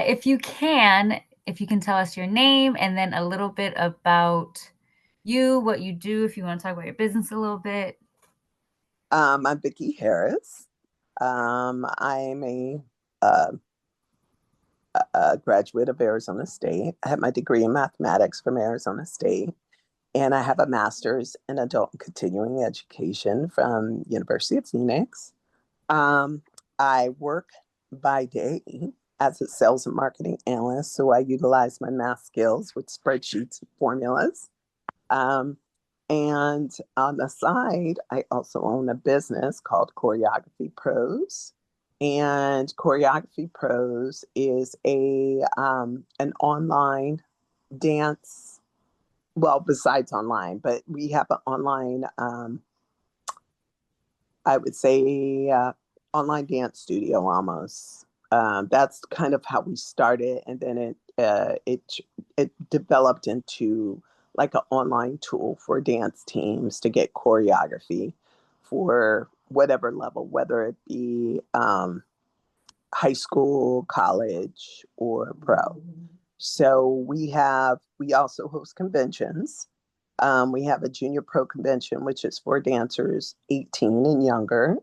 if if you can tell us your name and then a little bit about you, what you do, if you want to talk about your business a little bit. I'm Vicky Harris. I'm uh, a graduate of Arizona State. I have my degree in mathematics from Arizona State, and I have a master's in adult and continuing education from University of Phoenix. Um, I work by day as a sales and marketing analyst, so I utilize my math skills with spreadsheets and formulas. Um, and on the side, I also own a business called Choreography Pros. And Choreography Pros is a an online dance. Well, besides online, but we have an online, I would say, online dance studio almost. That's kind of how we started, and then it developed into like an online tool for dance teams to get choreography for whatever level, whether it be high school, college, or pro. So we also host conventions. We have a junior pro convention, which is for dancers 18 and younger.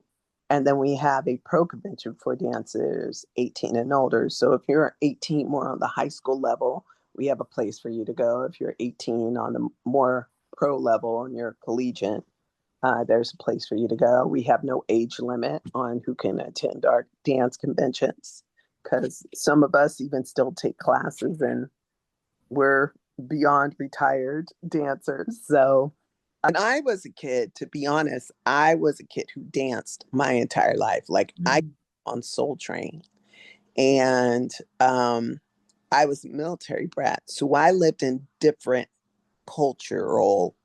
And then we have a pro convention for dancers 18 and older. So if you're 18 more on the high school level, we have a place for you to go. If you're 18 on the more pro level and you're collegiate, there's a place for you to go. We have no age limit on who can attend our dance conventions because some of us even still take classes and we're beyond retired dancers. So when I was a kid, to be honest, I was a kid who danced my entire life. Like I Mm. on Soul Train and I was a military brat. So I lived in different cultural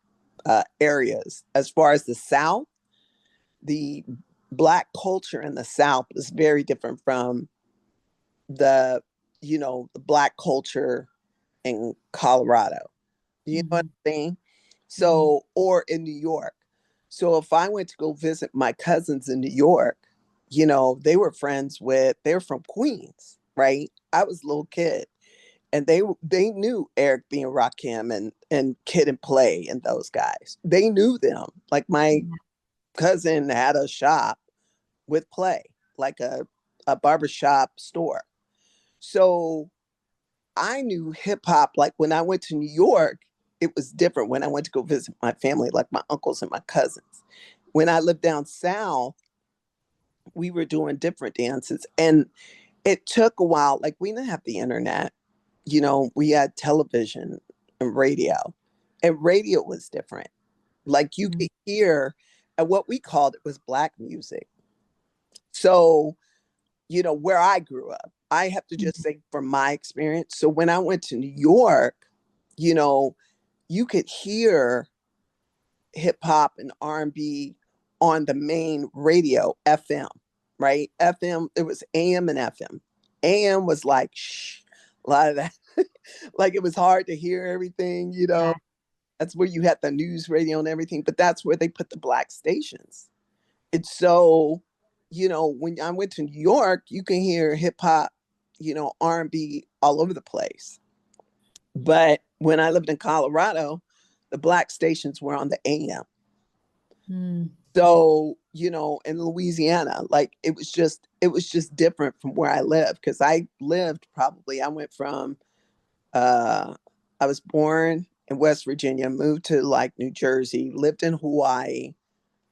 areas. As far as the South, the Black culture in the South is very different from the, the Black culture in Colorado. You know what Mhm. I'm saying? Mhm. So, or in New York. So if I went to go visit my cousins in New York, they were from Queens, right? I was a little kid and they knew Eric B and Rakim and Kid and Play and those guys. They knew them. Like my Yeah. cousin had a shop with Play, like a barbershop store. So I knew hip hop. Like when I went to New York, it was different when I went to go visit my family, like my uncles and my cousins. When I lived down south, we were doing different dances. And it took a while. Like we didn't have the internet, we had television and radio. And radio was different. Like you Mm. could hear, and what we called it was black music. So, where I grew up, I have to just Mhm. say from my experience. So when I went to New York, you know, you could hear hip hop and R&B on the main radio, FM, right? FM, it was AM and FM. AM was like, shh, a lot of that. Like it was hard to hear everything. Yeah. That's where you had the news radio and everything, but that's where they put the black stations. It's so, when I went to New York, you can hear hip hop, R&B all over the place. But when I lived in Colorado, the black stations were on the AM. Mm. So, in Louisiana, like it was just different from where I lived because I went from uh I was born in West Virginia, moved to like New Jersey, lived in Hawaii,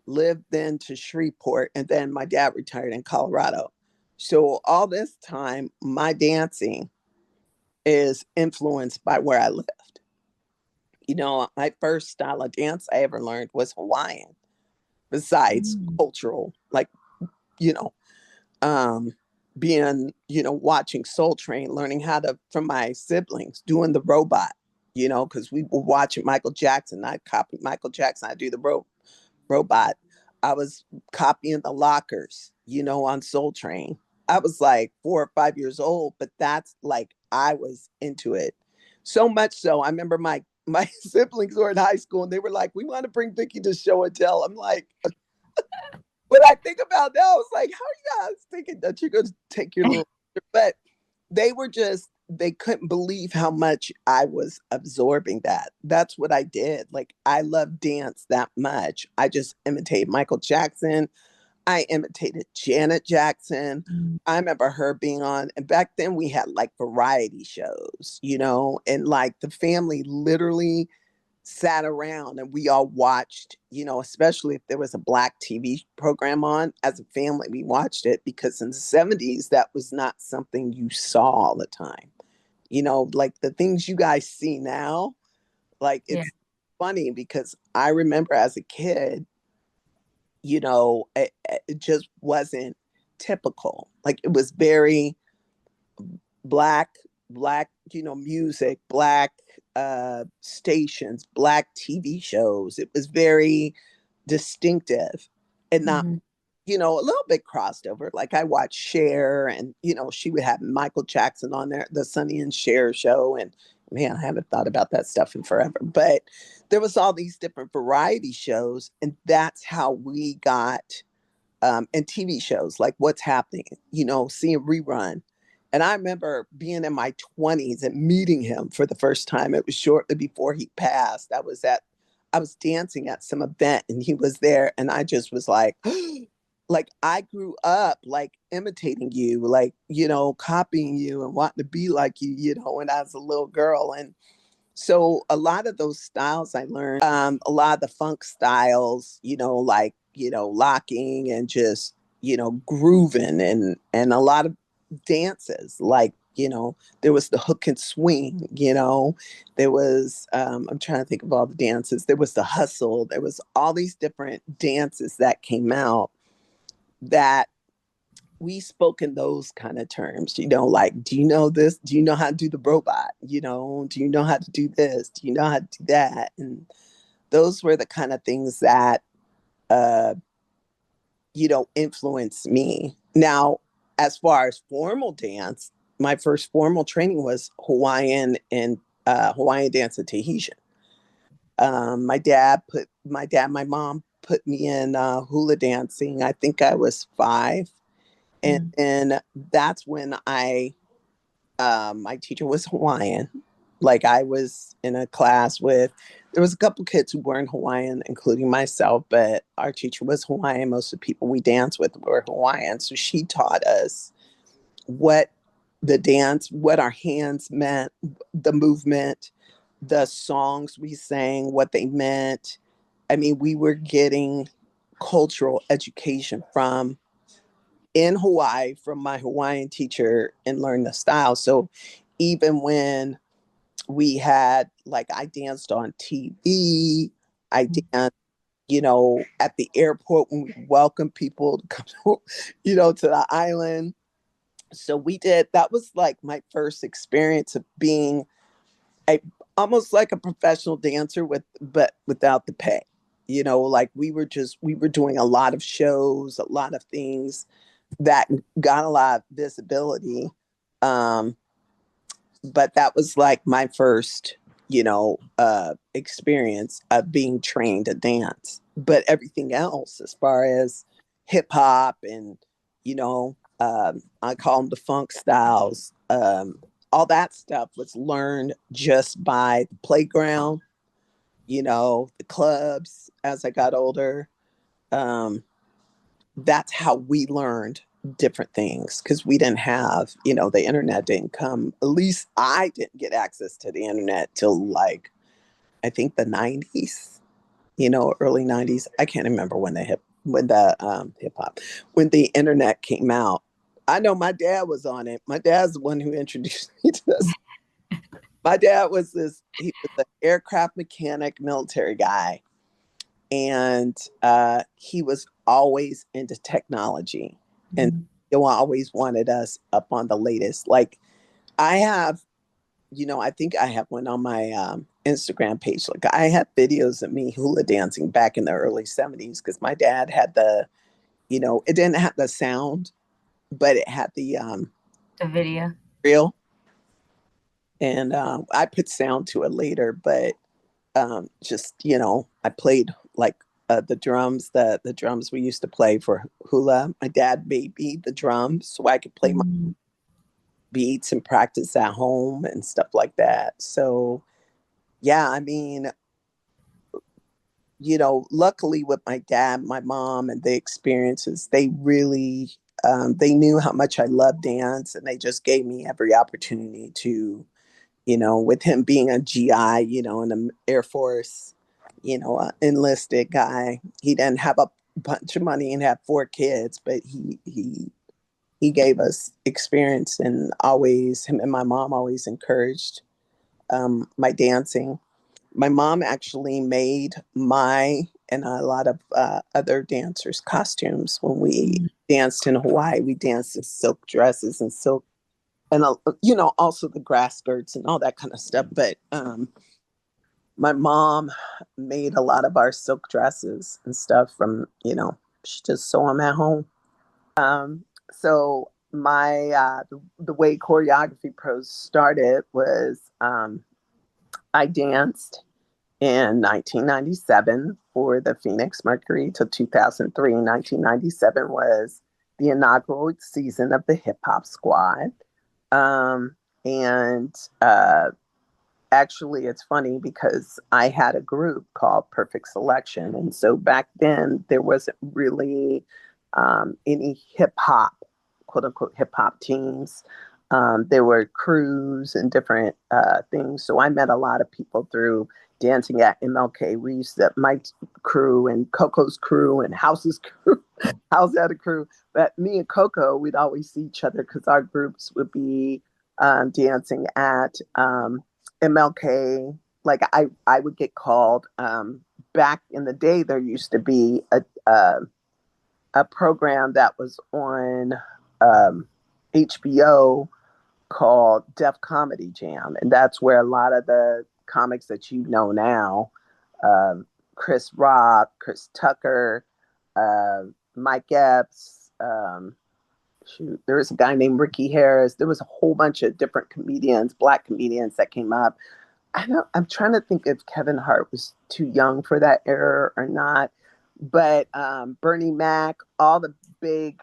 lived then to Shreveport, and then my dad retired in Colorado. So all this time, my dancing is influenced by where I lived. My first style of dance I ever learned was Hawaiian, besides Mm. cultural, like, you know, um, watching Soul Train, learning how to, from my siblings, doing the robot, because we were watching Michael Jackson. I copied Michael Jackson. I do the robot. I was copying the lockers, on Soul Train. I was like 4 or 5 years old, but that's like I was into it. So much so, I remember my siblings were in high school and they were like, "We want to bring Vicky to show and tell." I'm like, when I think about that, I was like, "How are you guys thinking that you're going to take your little?" But they were just, they couldn't believe how much I was absorbing that. That's what I did. Like, I love dance that much. I just imitated Michael Jackson. I imitated Janet Jackson. Mm. I remember her being on, and back then we had like variety shows, and like the family literally sat around and we all watched, especially if there was a black TV program on as a family, we watched it because in the 70s, that was not something you saw all the time. Like the things you guys see now, like Yeah. it's funny because I remember as a kid, it just wasn't typical. Like it was very black, music, black stations, black TV shows. It was very distinctive and not, Hmm. a little bit crossed over. Like I watched Cher and, she would have Michael Jackson on there, the Sonny and Cher show. And man, I haven't thought about that stuff in forever. But there was all these different variety shows. And that's how we got and TV shows like What's Happening, seeing rerun. And I remember being in my 20s and meeting him for the first time. It was shortly before he passed. I was dancing at some event and he was there. And I just was like, like I grew up like imitating you, like, copying you and wanting to be like you, when I was a little girl. And so a lot of those styles I learned, a lot of the funk styles, like, locking and just, grooving and a lot of dances like, there was the hook and swing, there was, I'm trying to think of all the dances. There was the hustle. There was all these different dances that came out that we spoke in those kind of terms, like, do you know this? Do you know how to do the robot? Do you know how to do this? Do you know how to do that? And those were the kind of things that, uh, influenced me. Now, as far as formal dance, my first formal training was Hawaiian and Hawaiian dance and Tahitian. My mom put me in hula dancing. I think I was 5. And Mm. then that's when my teacher was Hawaiian. Like I was in a class with, there was a couple kids who weren't Hawaiian, including myself, but our teacher was Hawaiian. Most of the people we danced with were Hawaiian. So she taught us what the dance, what our hands meant, the movement, the songs we sang, what they meant. I mean, we were getting cultural education from in Hawaii from my Hawaiian teacher and learn the style. So even when we had, like, I danced on TV, I danced, at the airport when we welcome people to come, to the island. So we did, that was like my first experience of being a, almost like a professional dancer but without the pay. Like we were doing a lot of shows, a lot of things that got a lot of visibility. Um, but that was like my first, experience of being trained to dance. But everything else, as far as hip hop and, I call them the funk styles, all that stuff was learned just by the playground, the clubs as I got older. Um, that's how we learned different things because we didn't have, the internet didn't come. At least I didn't get access to the internet till like I think the 90s, early 90s. I can't remember when the hip hop when the internet came out. I know my dad was on it. My dad's the one who introduced me to this. My dad was he was an aircraft mechanic military guy and he was always into technology and Mm. he always wanted us up on the latest. Like I have, I think I have one on my Instagram page. Like I have videos of me hula dancing back in the early 70s because my dad had it didn't have the sound, but it had the The video. reel. And I put sound to it later, but just I played like the drums, the drums we used to play for hula. My dad made me the drums so I could play my Mm. beats and practice at home and stuff like that. So, yeah, I mean, luckily with my dad, my mom, and the experiences, they really they knew how much I loved dance, and they just gave me every opportunity to, with him being a GI, in the Air Force, enlisted guy. He didn't have a bunch of money and had 4 kids, but he gave us experience, and always him and my mom always encouraged my dancing. My mom actually made my and a lot of other dancers costumes when we Mm. danced in Hawaii. We danced in silk dresses and silk, and also the grass skirts and all that kind of stuff. But my mom made a lot of our silk dresses and stuff from, she just sew them at home. So my the way Choreography Pros started was I danced in 1997 for the Phoenix Mercury till 2003. 1997 was the inaugural season of the Hip Hop Squad. And Actually, it's funny because I had a group called Perfect Selection. And so back then, there wasn't really any hip hop, quote unquote, hip hop teams. There were crews and different things. So I met a lot of people through dancing at MLK. We used to, my crew and Coco's crew and House's crew, House had a crew. But me and Coco, we'd always see each other because our groups would be dancing at MLK. Like I would get called. Back in the day, there used to be a program that was on HBO called Def Comedy Jam, and that's where a lot of the comics that you know now, Chris Rock, Chris Tucker, Mike Epps. Shoot, there was a guy named Vicky Harris. There was a whole bunch of different comedians, black comedians that came up. I'm trying to think if Kevin Hart was too young for that era or not. But Bernie Mac, all the big,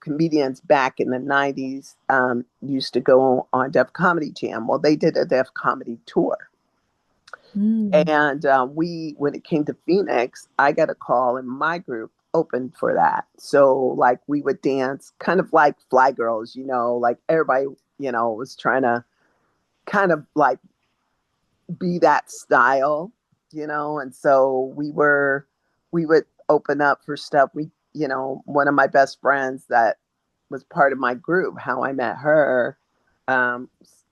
comedians back in the 90s used to go on Def Comedy Jam. Well, they did a Def Comedy tour. Mm. And when it came to Phoenix, I got a call and my group opened for that. So like we would dance kind of like Fly Girls, like everybody, was trying to kind of like be that style, and so we would open up for stuff. One of my best friends that was part of my group, how I met her,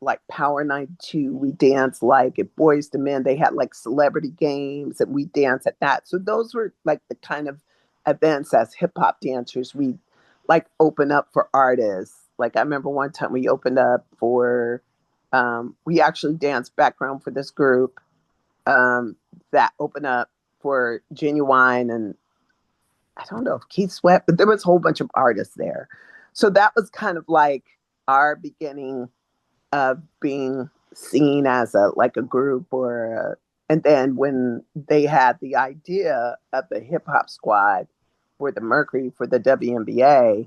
like Power 92, we danced like at Boys to Men. They had like celebrity games and we danced at that. So those were like the kind of events as hip hop dancers. We like open up for artists. Like I remember one time we opened up for, we actually danced background for this group that opened up for Genuine, and I don't know if Keith Sweat, but there was a whole bunch of artists there. So that was kind of like our beginning of being seen as a group and then when they had the idea of the hip hop squad for the Mercury for the WNBA,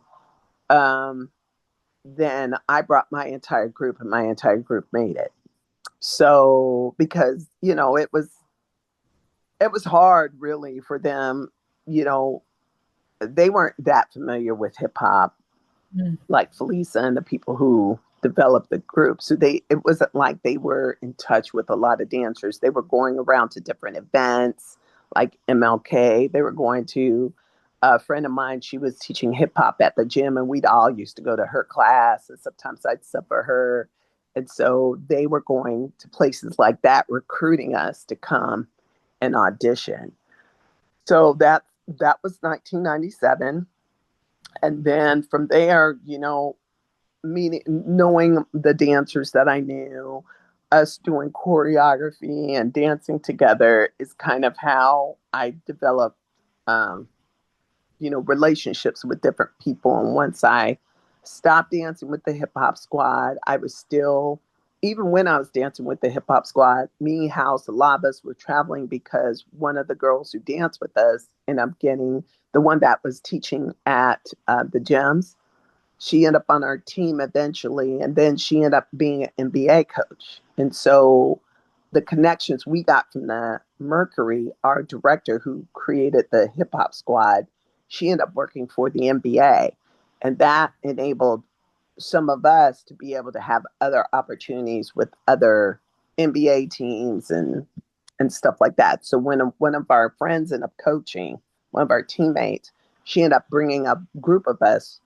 then I brought my entire group and my entire group made it. So because it was hard really for them, you know, they weren't that familiar with hip hop Mm. like Felisa and the people who developed the group. So it wasn't like they were in touch with a lot of dancers. They were going around to different events like MLK. They were going to a friend of mine, she was teaching hip hop at the gym and we'd all used to go to her class and sometimes I'd sub for her. And so they were going to places like that, recruiting us to come and audition. So that was 1997. And then from there, meeting, knowing the dancers that I knew, us doing choreography and dancing together is kind of how I developed, um, relationships with different people. And once I stopped dancing with the hip hop squad, I was still, even when I was dancing with the hip hop squad, me, House, a lot of us were traveling because one of the girls who danced with us ended up getting the one that was teaching at the gyms. She ended up on our team eventually, and then she ended up being an NBA coach. And so the connections we got from the Mercury, our director who created the hip hop squad, she ended up working for the NBA. And that enabled some of us to be able to have other opportunities with other NBA teams and stuff like that. So when one of our friends ended up coaching, one of our teammates, she ended up bringing a group of us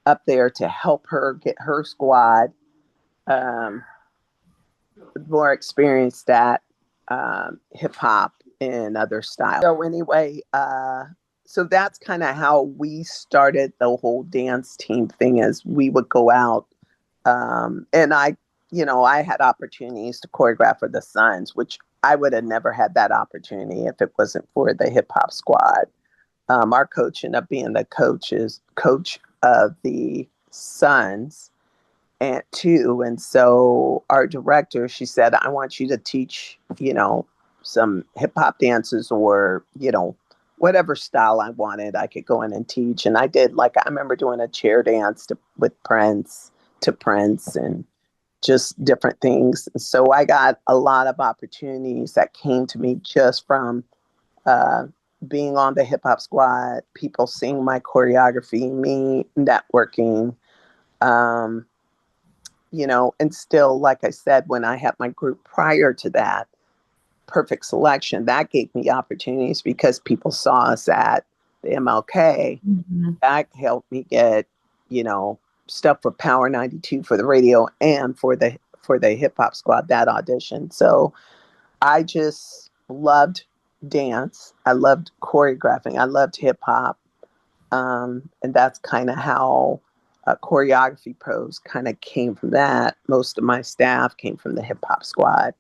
up there to help her get her squad um, more experienced at hip hop and other styles. So anyway, so that's kind of how we started the whole dance team thing. Is we would go out, and I had opportunities to choreograph for the Suns, which I would have never had that opportunity if it wasn't for the hip hop squad. Our coach ended up being the coach of the Suns and too. And so our director, she said, I want you to teach, some hip hop dances or, whatever style I wanted, I could go in and teach. And I did, like, I remember doing a chair dance with Prince and just different things. So I got a lot of opportunities that came to me just from uh, being on the hip hop squad, people seeing my choreography, me networking, um, and still, like I said, when I had my group prior to that, Perfect Selection, that gave me opportunities because people saw us at the MLK. Mhm. That helped me get, you know, stuff for Power 92 for the radio and for the hip hop squad, that audition. So I just loved dance. I loved choreographing. I loved hip hop. And that's kind of how Choreography Pros kind of came from that. Most of my staff came from the hip hop squad.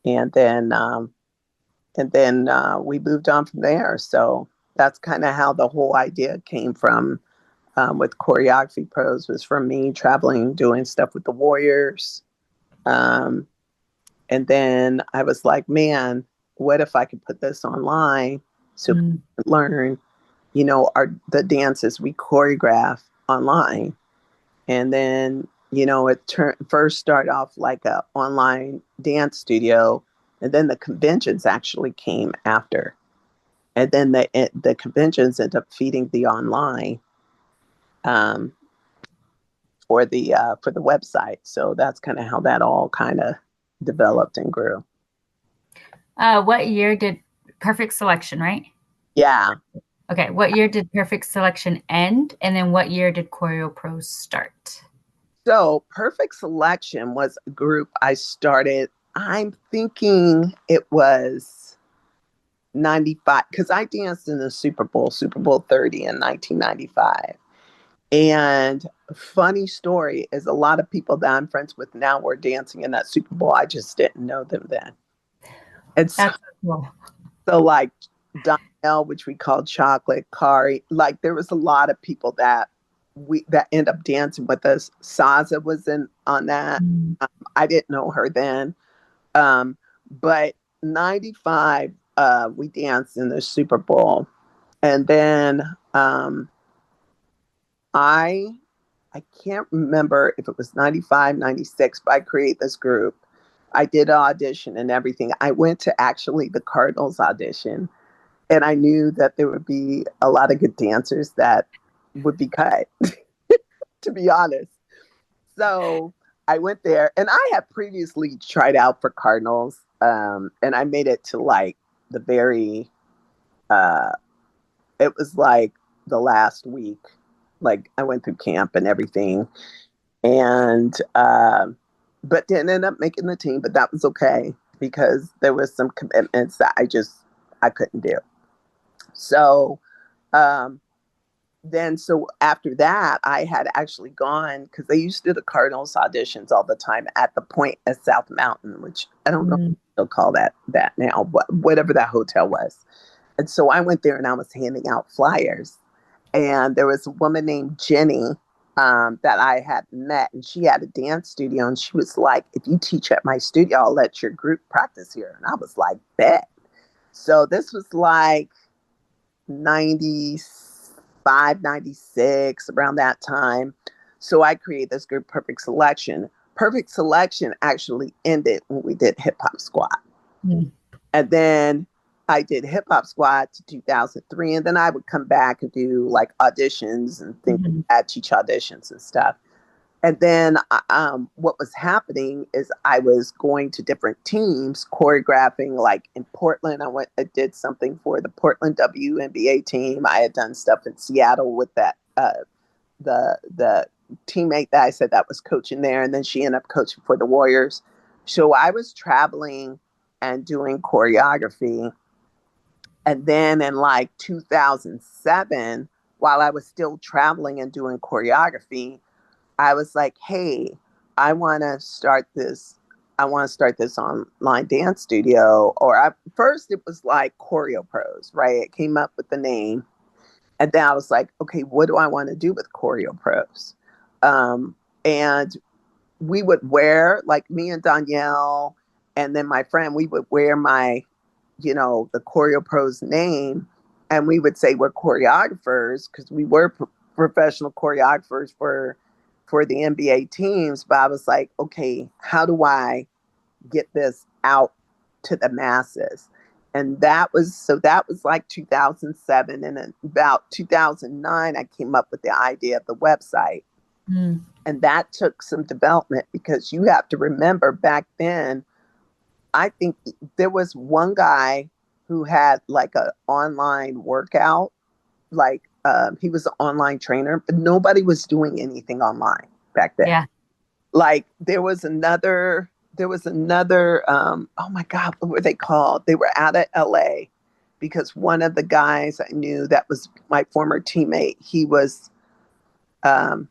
And then, we moved on from there. So that's kind of how the whole idea came from with Choreography Pros was from me traveling, doing stuff with the Warriors. Um, and then I was like, man, what if I could put this online so people Mm. could learn, the dances we choreograph online. And then, first started off like a online dance studio, and then the conventions actually came after. And then the conventions end up feeding the online um, for the website. So that's kind of how that all kind of developed and grew. What year did Perfect Selection, right? Yeah. Okay, what year did Perfect Selection end? And then what year did Choreo Pros start? So Perfect Selection was a group I started. I'm thinking it was 95 because I danced in the Super Bowl 30 in 1995. And funny story is a lot of people that I'm friends with now were dancing in that Super Bowl. I just didn't know them then. And so, That's cool. so like Donnell, which we called Chocolate, Kari, like there was a lot of people that end up dancing with us. Saza was in on that. Mm. I didn't know her then. But 95, we danced in the Super Bowl. And then I I can't remember if it was 95, 96, but I created this group. I did an audition and everything. I went to actually the Cardinals audition, and I knew that there would be a lot of good dancers that would be cut, to be honest. So I went there, and I had previously tried out for Cardinals, and I made it to like the very, uh, it was like the last week. Like I went through camp and everything, and but didn't end up making the team. But that was okay because there was some commitments that I couldn't do. So um, so after that, I had actually gone because they used to do the Cardinals auditions all the time at the Point at South Mountain, which I don't know if Mm. they'll call that now, but whatever that hotel was. And so I went there and I was handing out flyers. And there was a woman named Jenny that I had met, and she had a dance studio. And she was like, if you teach at my studio, I'll let your group practice here. And I was like, bet. So this was like 95, 96, around that time. So I created this group, Perfect Selection. Perfect Selection actually ended when we did Hip Hop Squad. Mm. And then I did Hip Hop Squad to 2003. And then I would come back and do like auditions and things like that, teach auditions and stuff. And then what was happening is I was going to different teams, choreographing. Like in Portland, I did something for the Portland WNBA team. I had done stuff in Seattle with that the teammate that I said that was coaching there, and then she ended up coaching for the Warriors. So I was traveling and doing choreography. And then in like 2007, while I was still traveling and doing choreography, I was like, hey, I want to start this. I want to start this online dance studio. First it was like Choreo Pros, right? It came up with the name. And then I was like, okay, what do I want to do with Choreo Pros? And we would wear, like me and Danielle, and then my friend, we would wear the Choreo Pros name, and we would say we're choreographers because we were professional choreographers for the NBA teams. But I was like, okay, how do I get this out to the masses? And that was like 2007. And in about 2009, I came up with the idea of the website. Mm. And that took some development because you have to remember back then, I think there was one guy who had like an online workout, like he was an online trainer, but nobody was doing anything online back then. Yeah. Like there was another oh my God, what were they called? They were out of LA because one of the guys I knew that was my former teammate, he was on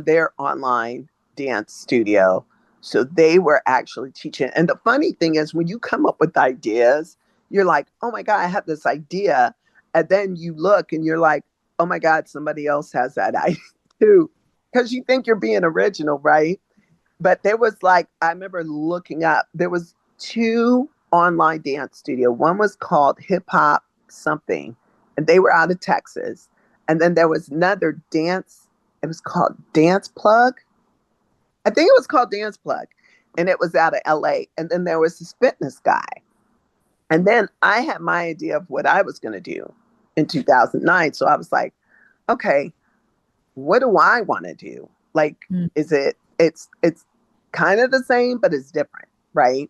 their online dance studio. So they were actually teaching. And the funny thing is, when you come up with ideas, you're like, oh my God, I have this idea. And then you look and you're like, oh my God, somebody else has that idea too. Because you think you're being original, right? But there was like, I remember looking up, there was two online dance studio. One was called Hip Hop something, and they were out of Texas. And then there was another dance, it was called Dance Plug. I think it was called Dance Plug, and it was out of LA. And then there was this fitness guy. And then I had my idea of what I was going to do in 2009. So I was like, okay, what do I want to do? Like, Mm. it's kind of the same, but it's different, right?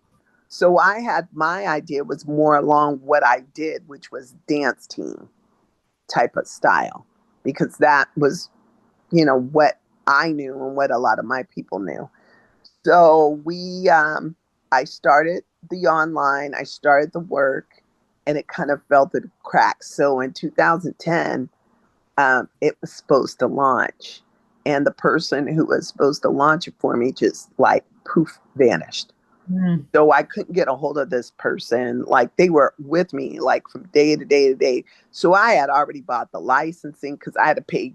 So I had my idea was more along what I did, which was dance team type of style, because that was, what I knew and what a lot of my people knew. So I started I started the work, and it kind of fell through the cracks. So in 2010, it was supposed to launch, and the person who was supposed to launch it for me just like poof vanished. Mm. So I couldn't get a hold of this person. Like they were with me like from day to day to day. So I had already bought the licensing because I had to pay,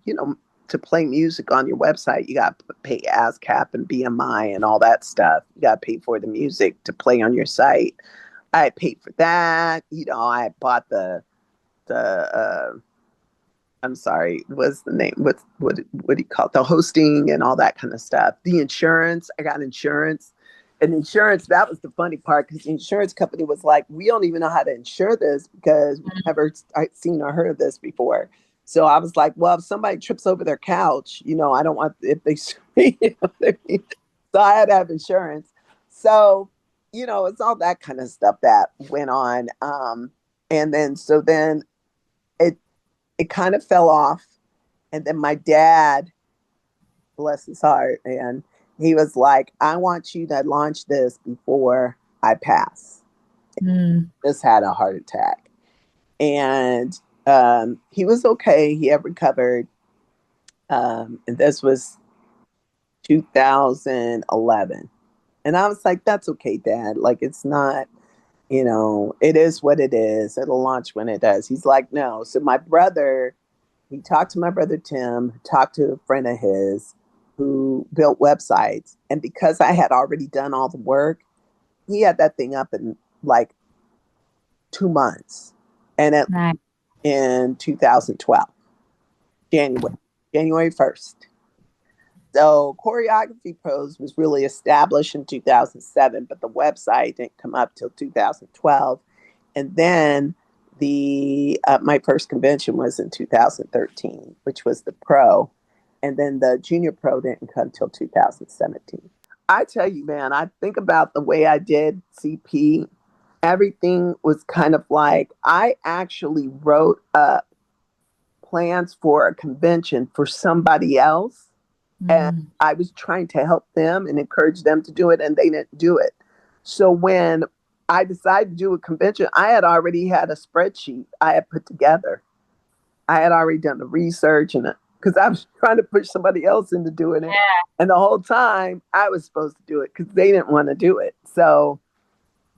to play music on your website. You got to pay ASCAP and BMI and all that stuff. You got to pay for the music to play on your site. I had paid for that. I had bought the I'm sorry, what's the name? What do you call it? The hosting and all that kind of stuff. The insurance, I got insurance. And insurance, that was the funny part because the insurance company was like, we don't even know how to insure this because we've never seen or heard of this before. So I was like, well, if somebody trips over their couch, I don't want if they sue me. You know what I mean? So I had to have insurance. So, it's all that kind of stuff that went on. And then it it kind of fell off. And then my dad, bless his heart, and he was like, I want you to launch this before I pass. Mm. Just had a heart attack. And he was okay. He had recovered. And this was 2011. And I was like, that's okay, Dad. Like, it's not, it is what it is. It'll launch when it does. He's like, no. So he talked to my brother Tim, talked to a friend of his who built websites. And because I had already done all the work, he had that thing up in like 2 months. And Nice. in 2012, January 1st. So Choreography Pros was really established in 2007, but the website didn't come up till 2012. And then the my first convention was in 2013, which was the pro. And then the junior pro didn't come till 2017. I tell you, man, I think about the way I did CP. Everything was kind of like I actually wrote up plans for a convention for somebody else, and Mm, I was trying to help them and encourage them to do it, and they didn't do it. So when I decided to do a convention, I had already had a spreadsheet I had put together. I had already done the research, and because I was trying to push somebody else into doing it, yeah. and the whole time I was supposed to do it because they didn't want to do it. So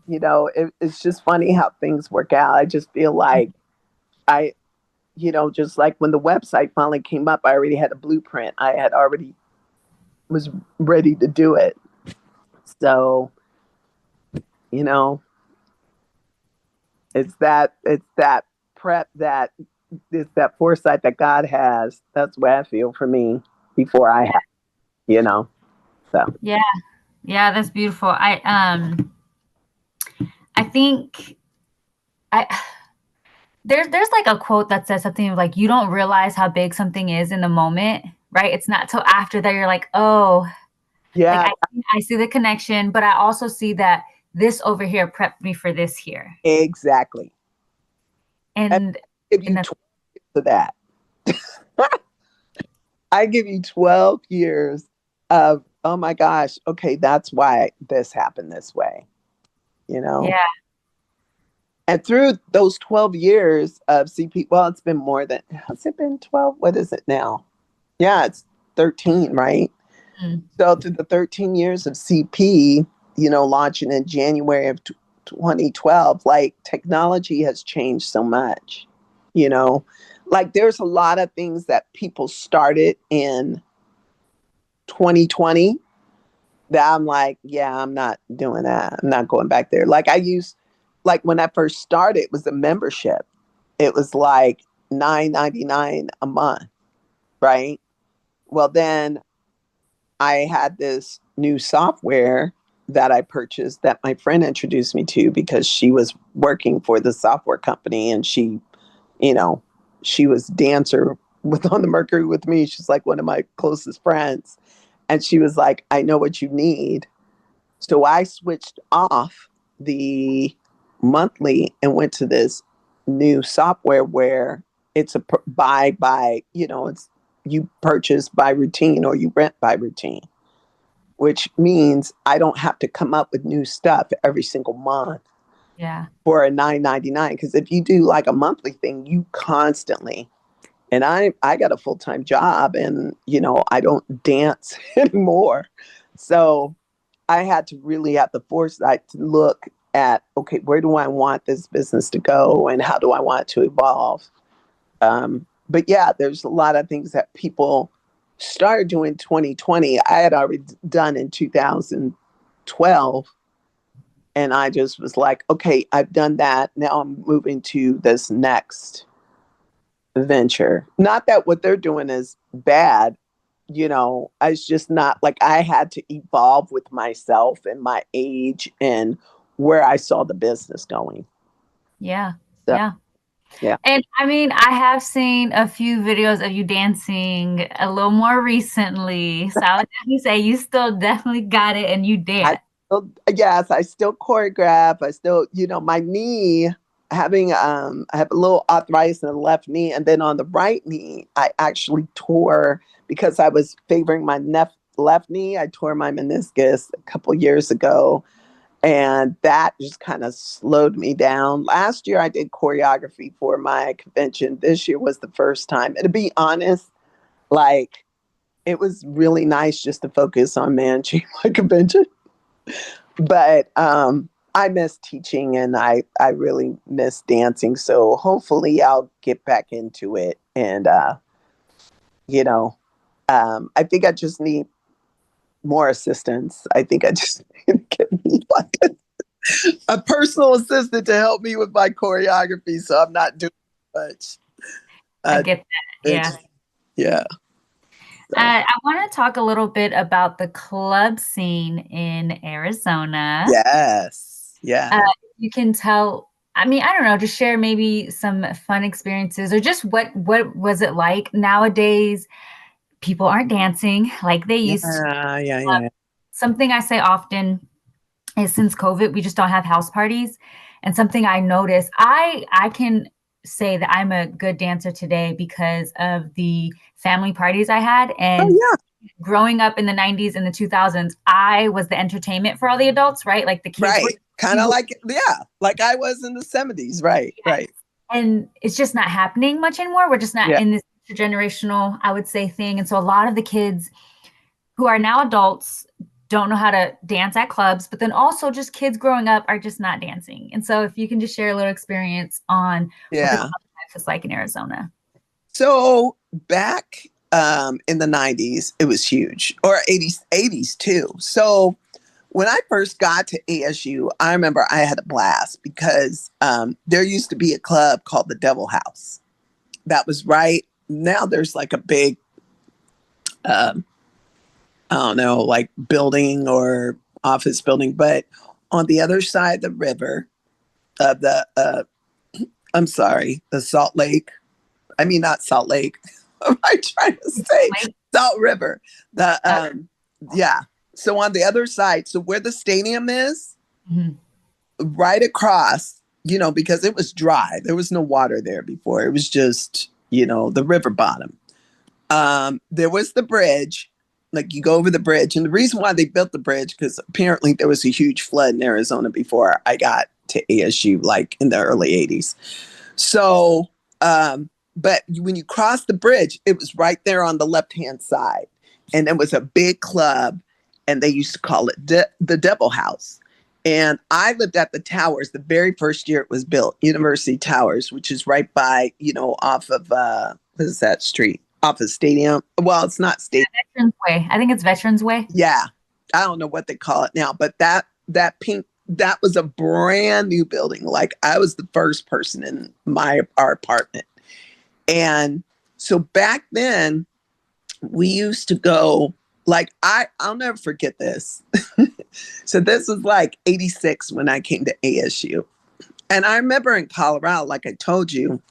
it's just funny how things work out. I just feel like I, just like when the website finally came up, I already had a blueprint. I had already was ready to do it. So, you know, it's that prep that it's that foresight that God has. That's what I feel for me before I have, you know. So Yeah. Yeah, that's beautiful. I think I there's like a quote that says something like you don't realize how big something is in the moment, right? It's not till after that you're like, "Oh, like yeah, I see the connection, but I also see that this over here prepped me for this here." exactly. And And I give and you that's 12 to that. I give you 12 years of, oh my gosh, okay, that's why this happened this way, you know? yeah, And through those 12 years of CP, well, it's been more than, has it been 12? What is it now? Yeah, it's 13, right? mm, So through the 13 years of CP, launching in January of 2012, like technology has changed so much, you know? Like there's a lot of things that people started in 2020 that I'm like, yeah, I'm not doing that. I'm not going back there. Like when I first started, it was a membership. It was like $9.99 a month, right? Well, then I had this new software that I purchased that my friend introduced me to because she was working for the software company, and you know, she was dancer with on the Mercury with me. She's like one of my closest friends. And she was like, I know what you need. So I switched off the monthly and went to this new software where it's a it's you purchase by routine or you rent by routine, which means I don't have to come up with new stuff every single month yeah, for a 9.99. Because if you do like a monthly thing, you constantly, and I got a full-time job, and I don't dance anymore. So I had to really have the foresight to look at, okay, where do I want this business to go and how do I want it to evolve? But yeah, there's a lot of things that people started doing 2020. I had already done in 2012. And I just was like, okay, I've done that. Now I'm moving to this next venture. Not that what they're doing is bad. It's just not like I had to evolve with myself and my age and where I saw the business going. yeah, So, yeah. yeah. And I mean, I have seen a few videos of you dancing a little more recently. So I would definitely say you still definitely got it and you I dance. yes, I still choreograph. I still, my knee I have a little arthritis in the left knee, and then on the right knee, I actually tore because I was favoring my left knee. I tore my meniscus a couple years ago, and that just kind of slowed me down. Last year, I did choreography for my convention. This year was the first time. And to be honest, like it was really nice just to focus on managing my convention. But I miss teaching, and I really miss dancing. So hopefully I'll get back into it. And, you know, I think I just need more assistance. I think I just need to get me like a personal assistant to help me with my choreography. So I'm not doing much. I Uh, get that. it's, Yeah. yeah. So I want to talk a little bit about the club scene in Arizona. yes, Uh, yes. you can tell, I mean, I don't know, just share maybe some fun experiences or just what was it like nowadays? People aren't dancing like they used to. Yeah, yeah, yeah. Something I say often is since COVID, we just don't have house parties. And something I noticed, I can say that I'm a good dancer today because of the family parties I had. Oh And yeah, growing up in the 90s and the 2000s, I was the entertainment for all the adults, right? Like the kids were, right. Kind of like yeah, like I was in the 70s. Right, right. and it's just not happening much anymore. We're just not Yeah, in this intergenerational, I would say, thing. And so a lot of the kids who are now adults don't know how to dance at clubs, but then also just kids growing up are just not dancing. And so if you can just share a little experience on what the club yeah. life is like in Arizona. So back in the 90s, it was huge, or 80s too. So when I first got to ASU, I remember I had a blast because there used to be a club called the Devil House. That was right now. There's like a big, um, I don't know, like building or office building, but on the other side of the river, of the, I'm sorry, the Salt Lake. I mean, not Salt Lake. What am I trying to say? Like, Salt River. The uh, yeah. So on the other side, so where the stadium is, mhm. right across, because it was dry. There was no water there before. It was just, the river bottom. There was the bridge. Like you go over the bridge. And the reason why they built the bridge, because apparently there was a huge flood in Arizona before I got to ASU, like in the early 80s. So, but when you cross the bridge, it was right there on the left hand side. And it was a big club, and they used to call it the Devil House. And I lived at the Towers the very first year it was built, University Towers, which is right by, off of, what is that street? Off of Stadium. Well, it's not Stadium. Veterans Way. I think it's Veterans Way. Yeah. I don't know what they call it now, but that pink, that was a brand new building. Like I was the first person in our apartment. And so back then we used to go, like I'll never forget this. So this was like 86 when I came to ASU. And I remember in Colorado, like I told you,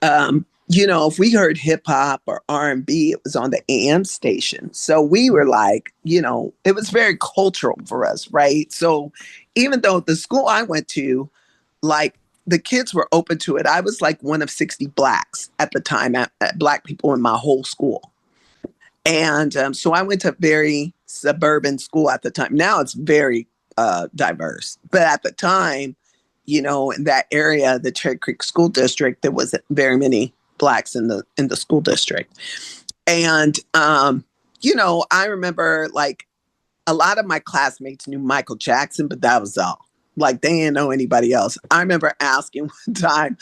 if we heard hip hop or R&B, it was on the AM station. So we were like, it was very cultural for us, right? So even though the school I went to, like the kids were open to it, I was like one of 60 blacks at the time, at black people in my whole school. And so I went to a very suburban school at the time. Now it's very diverse. But at the time, in that area, the Cherry Creek School District, there wasn't very many blacks in the school district. And I remember like a lot of my classmates knew Michael Jackson, but that was all. Like they didn't know anybody else. I remember asking one time,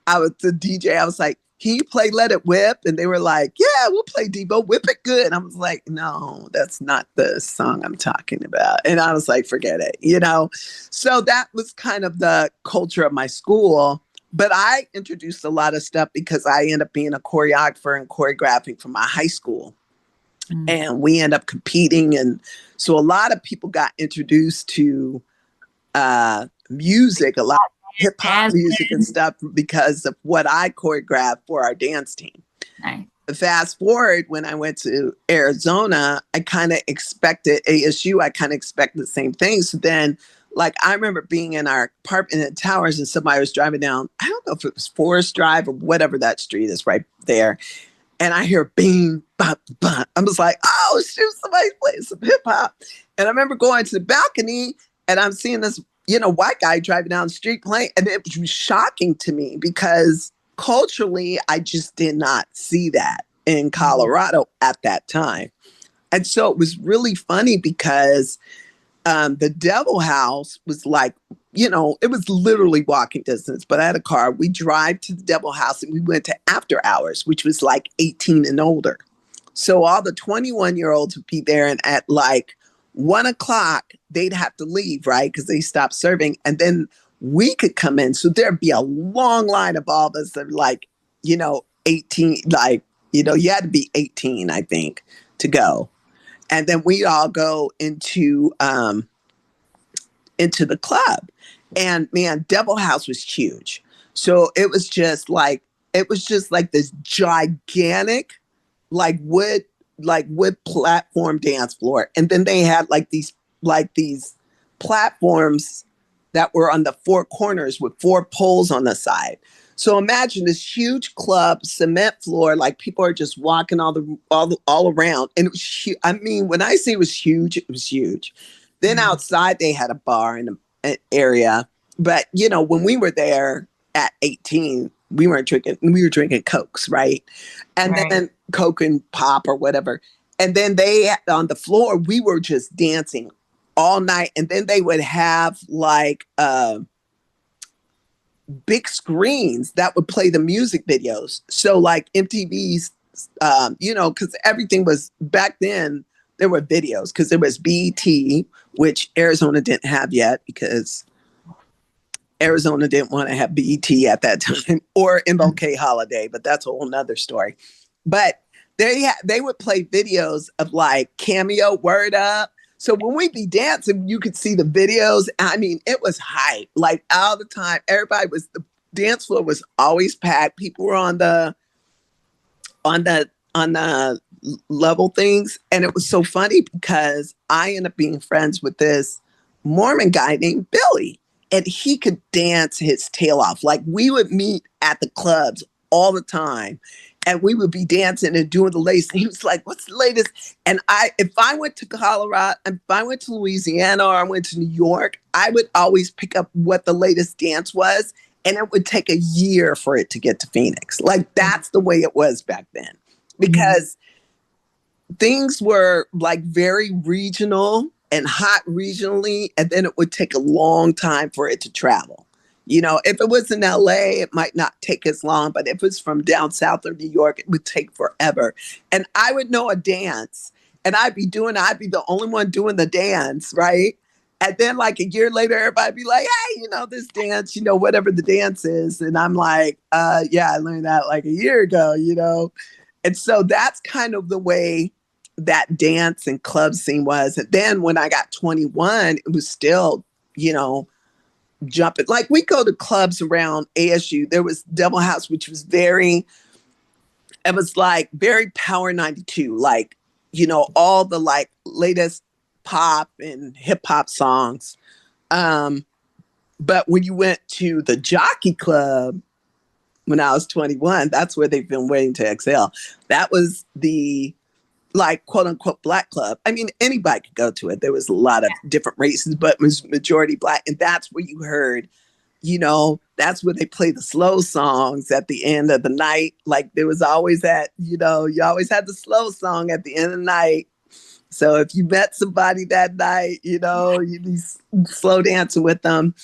I was the DJ, I was like, can you play Let It Whip? And they were like, yeah, we'll play Devo, Whip It Good. I was like, no, that's not the song I'm talking about. And I was like, forget it. So that was kind of the culture of my school. But I introduced a lot of stuff because I ended up being a choreographer and choreographing for my high school. Mm. And we end up competing. And so a lot of people got introduced to music, a lot of hip hop As music and stuff because of what I choreographed for our dance team. nice. Fast forward, when I went to Arizona, I kind of expected ASU, I kind of expected the same thing. So then, like, I remember being in our apartment in the Towers and somebody was driving down, I don't know if it was Forest Drive or whatever that street is right there. And I hear bing, bop, bop. I was like, oh, shoot, somebody's playing some hip hop. And I remember going to the balcony and I'm seeing this, white guy driving down the street playing. And it was shocking to me because culturally, I just did not see that in Colorado at that time. And so it was really funny because the Devil House was like, it was literally walking distance, but I had a car. We drive to the Devil House and we went to after hours, which was like 18 and older. So all the 21-year-olds would be there, and at like 1 o'clock, they'd have to leave, right? Because they stopped serving. And then we could come in. So there'd be a long line of all of us that are like, 18, like You know, you had to be 18, I think, to go. And then we'd all go into the club. And man, Devil House was huge. So it was just like this gigantic like wood platform dance floor. And then they had like these platforms that were on the four corners with four poles on the side. So imagine this huge club cement floor, like people are just walking all around, and it was I mean, when I say it was huge, it was huge. Then outside they had a bar in an area, but you know, when we were there at 18, we weren't drinking. We were drinking Cokes, right? And Right. then Coke and pop or whatever. And then they on the floor, we were just dancing all night. And then they would have like big screens that would play the music videos. So like MTV's, you know, because everything was back then. There were videos because there was BET, which Arizona didn't have yet because Arizona didn't want to have BET at that time, or MLK Holiday, but that's a whole nother story. But they would play videos of like Cameo, Word Up. So when we be dancing, you could see the videos. I mean, it was hype, like all the time. The dance floor was always packed. People were on the level things, and it was so funny because I ended up being friends with this Mormon guy named Billy, and he could dance his tail off. Like we would meet at the clubs all the time, and we would be dancing and doing the latest. He was like, "What's the latest?" And if I went to Colorado, if I went to Louisiana or I went to New York, I would always pick up what the latest dance was, and it would take a year for it to get to Phoenix. Like that's the way it was back then, because things were like very regional and hot regionally, and then it would take a long time for it to travel. You know, if it was in LA, it might not take as long, but if it's from down south or New York, it would take forever. And I would know a dance, and I'd be the only one doing the dance, right? And then like a year later, everybody be like, "Hey, you know, this dance, you know, whatever the dance is." And I'm like, yeah, I learned that like a year ago, you know? And so that's kind of the way that dance and club scene was. And then when I got 21, it was still, you know, jumping. Like we go to clubs around ASU. There was Devil House, which was it was like very Power 92, like, you know, all the like latest pop and hip hop songs. But when you went to the Jockey Club, when I was 21, that's where they've been waiting to exhale. That was the like quote unquote black club. I mean, anybody could go to it. There was a lot of different races, but it was majority black. And that's where you heard, you know, that's where they play the slow songs at the end of the night. Like there was always that, you know, you always had the slow song at the end of the night. So if you met somebody that night, you know, you'd be slow dancing with them.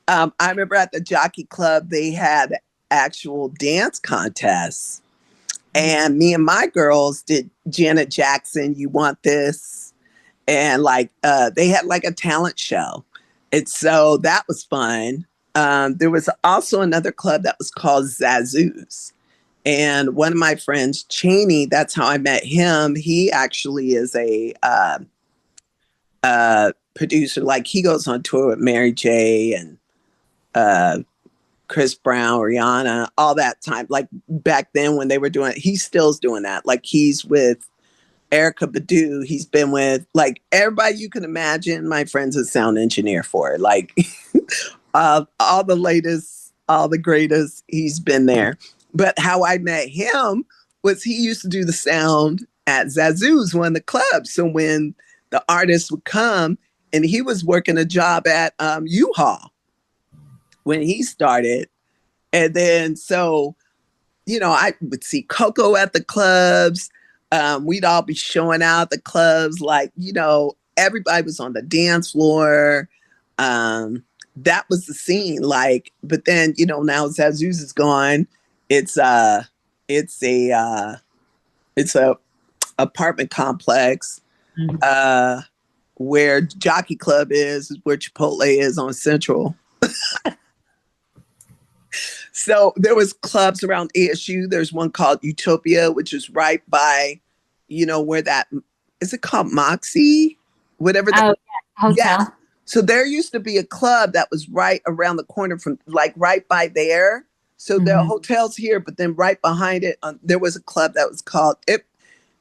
I remember at the Jockey Club, they had actual dance contests. And me and my girls did Janet Jackson, You Want This? And like they had like a talent show. And so that was fun. There was also another club that was called Zazu's. And one of my friends, Cheney, that's how I met him. He actually is a producer. Like he goes on tour with Mary J. and Chris Brown, Rihanna, all that time. Like back then when they were doing it, he still's doing that. Like he's with Erica Badu. He's been with like everybody you can imagine. My friend's a sound engineer for it. Like all the latest, all the greatest, he's been there. But how I met him was he used to do the sound at Zazu's, one of the clubs. So when the artists would come, and he was working a job at U-Haul when he started. And then, so, you know, I would see Coco at the clubs. We'd all be showing out at the clubs. Like, you know, everybody was on the dance floor. That was the scene. Like, but then, you know, now Zazu's is gone. It's a apartment complex. Where Jockey Club is where Chipotle is on Central. So there was clubs around ASU. There's one called Utopia, which is right by, where that is it called Moxie? Whatever Oh, the yeah, yeah. hotel. So there used to be a club that was right around the corner from like right by there. So there are Mhm. hotels here, but then right behind it, there was a club that was called it.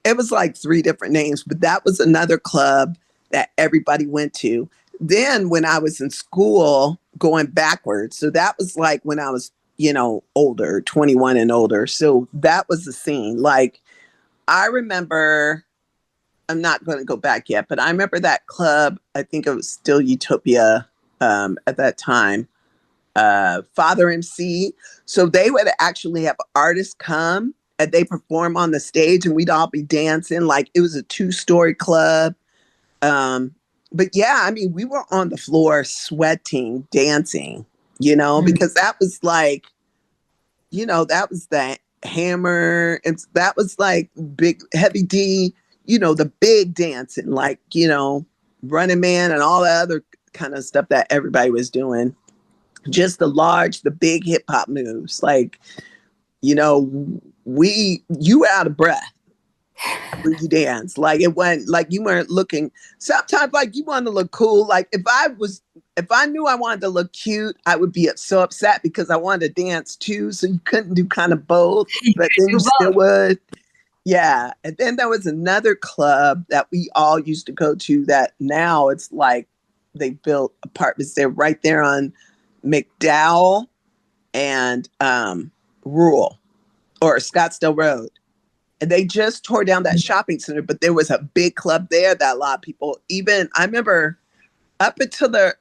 It was like three different names, but that was another club that everybody went to. Then when I was in school, going backwards, so that was like when I was, older, 21 and older. So that was the scene. Like I remember, I'm not going to go back yet, but I remember that club. I think it was still Utopia at that time. Father MC. So they would actually have artists come and they perform on the stage and we'd all be dancing. Like it was a two-story club. Um, but yeah, I mean, we were on the floor sweating, dancing, Mm. because that was like, that was the Hammer. That was like big, heavy D, the big dancing, like, Running Man and all the other kind of stuff that everybody was doing. Just the big hip hop moves. Like, you know, you were out of breath when you dance. Like it went like you weren't looking. Sometimes like you want to look cool. Like if I knew I wanted to look cute, I would be so upset because I wanted to dance too. So you couldn't do kind of both, You but could then do you still both. would. Yeah. And then there was another club that we all used to go to that now it's like they built apartments. They're right there on McDowell and Rural or Scottsdale Road. And they just tore down that shopping center, but there was a big club there that a lot of people, even I remember up until the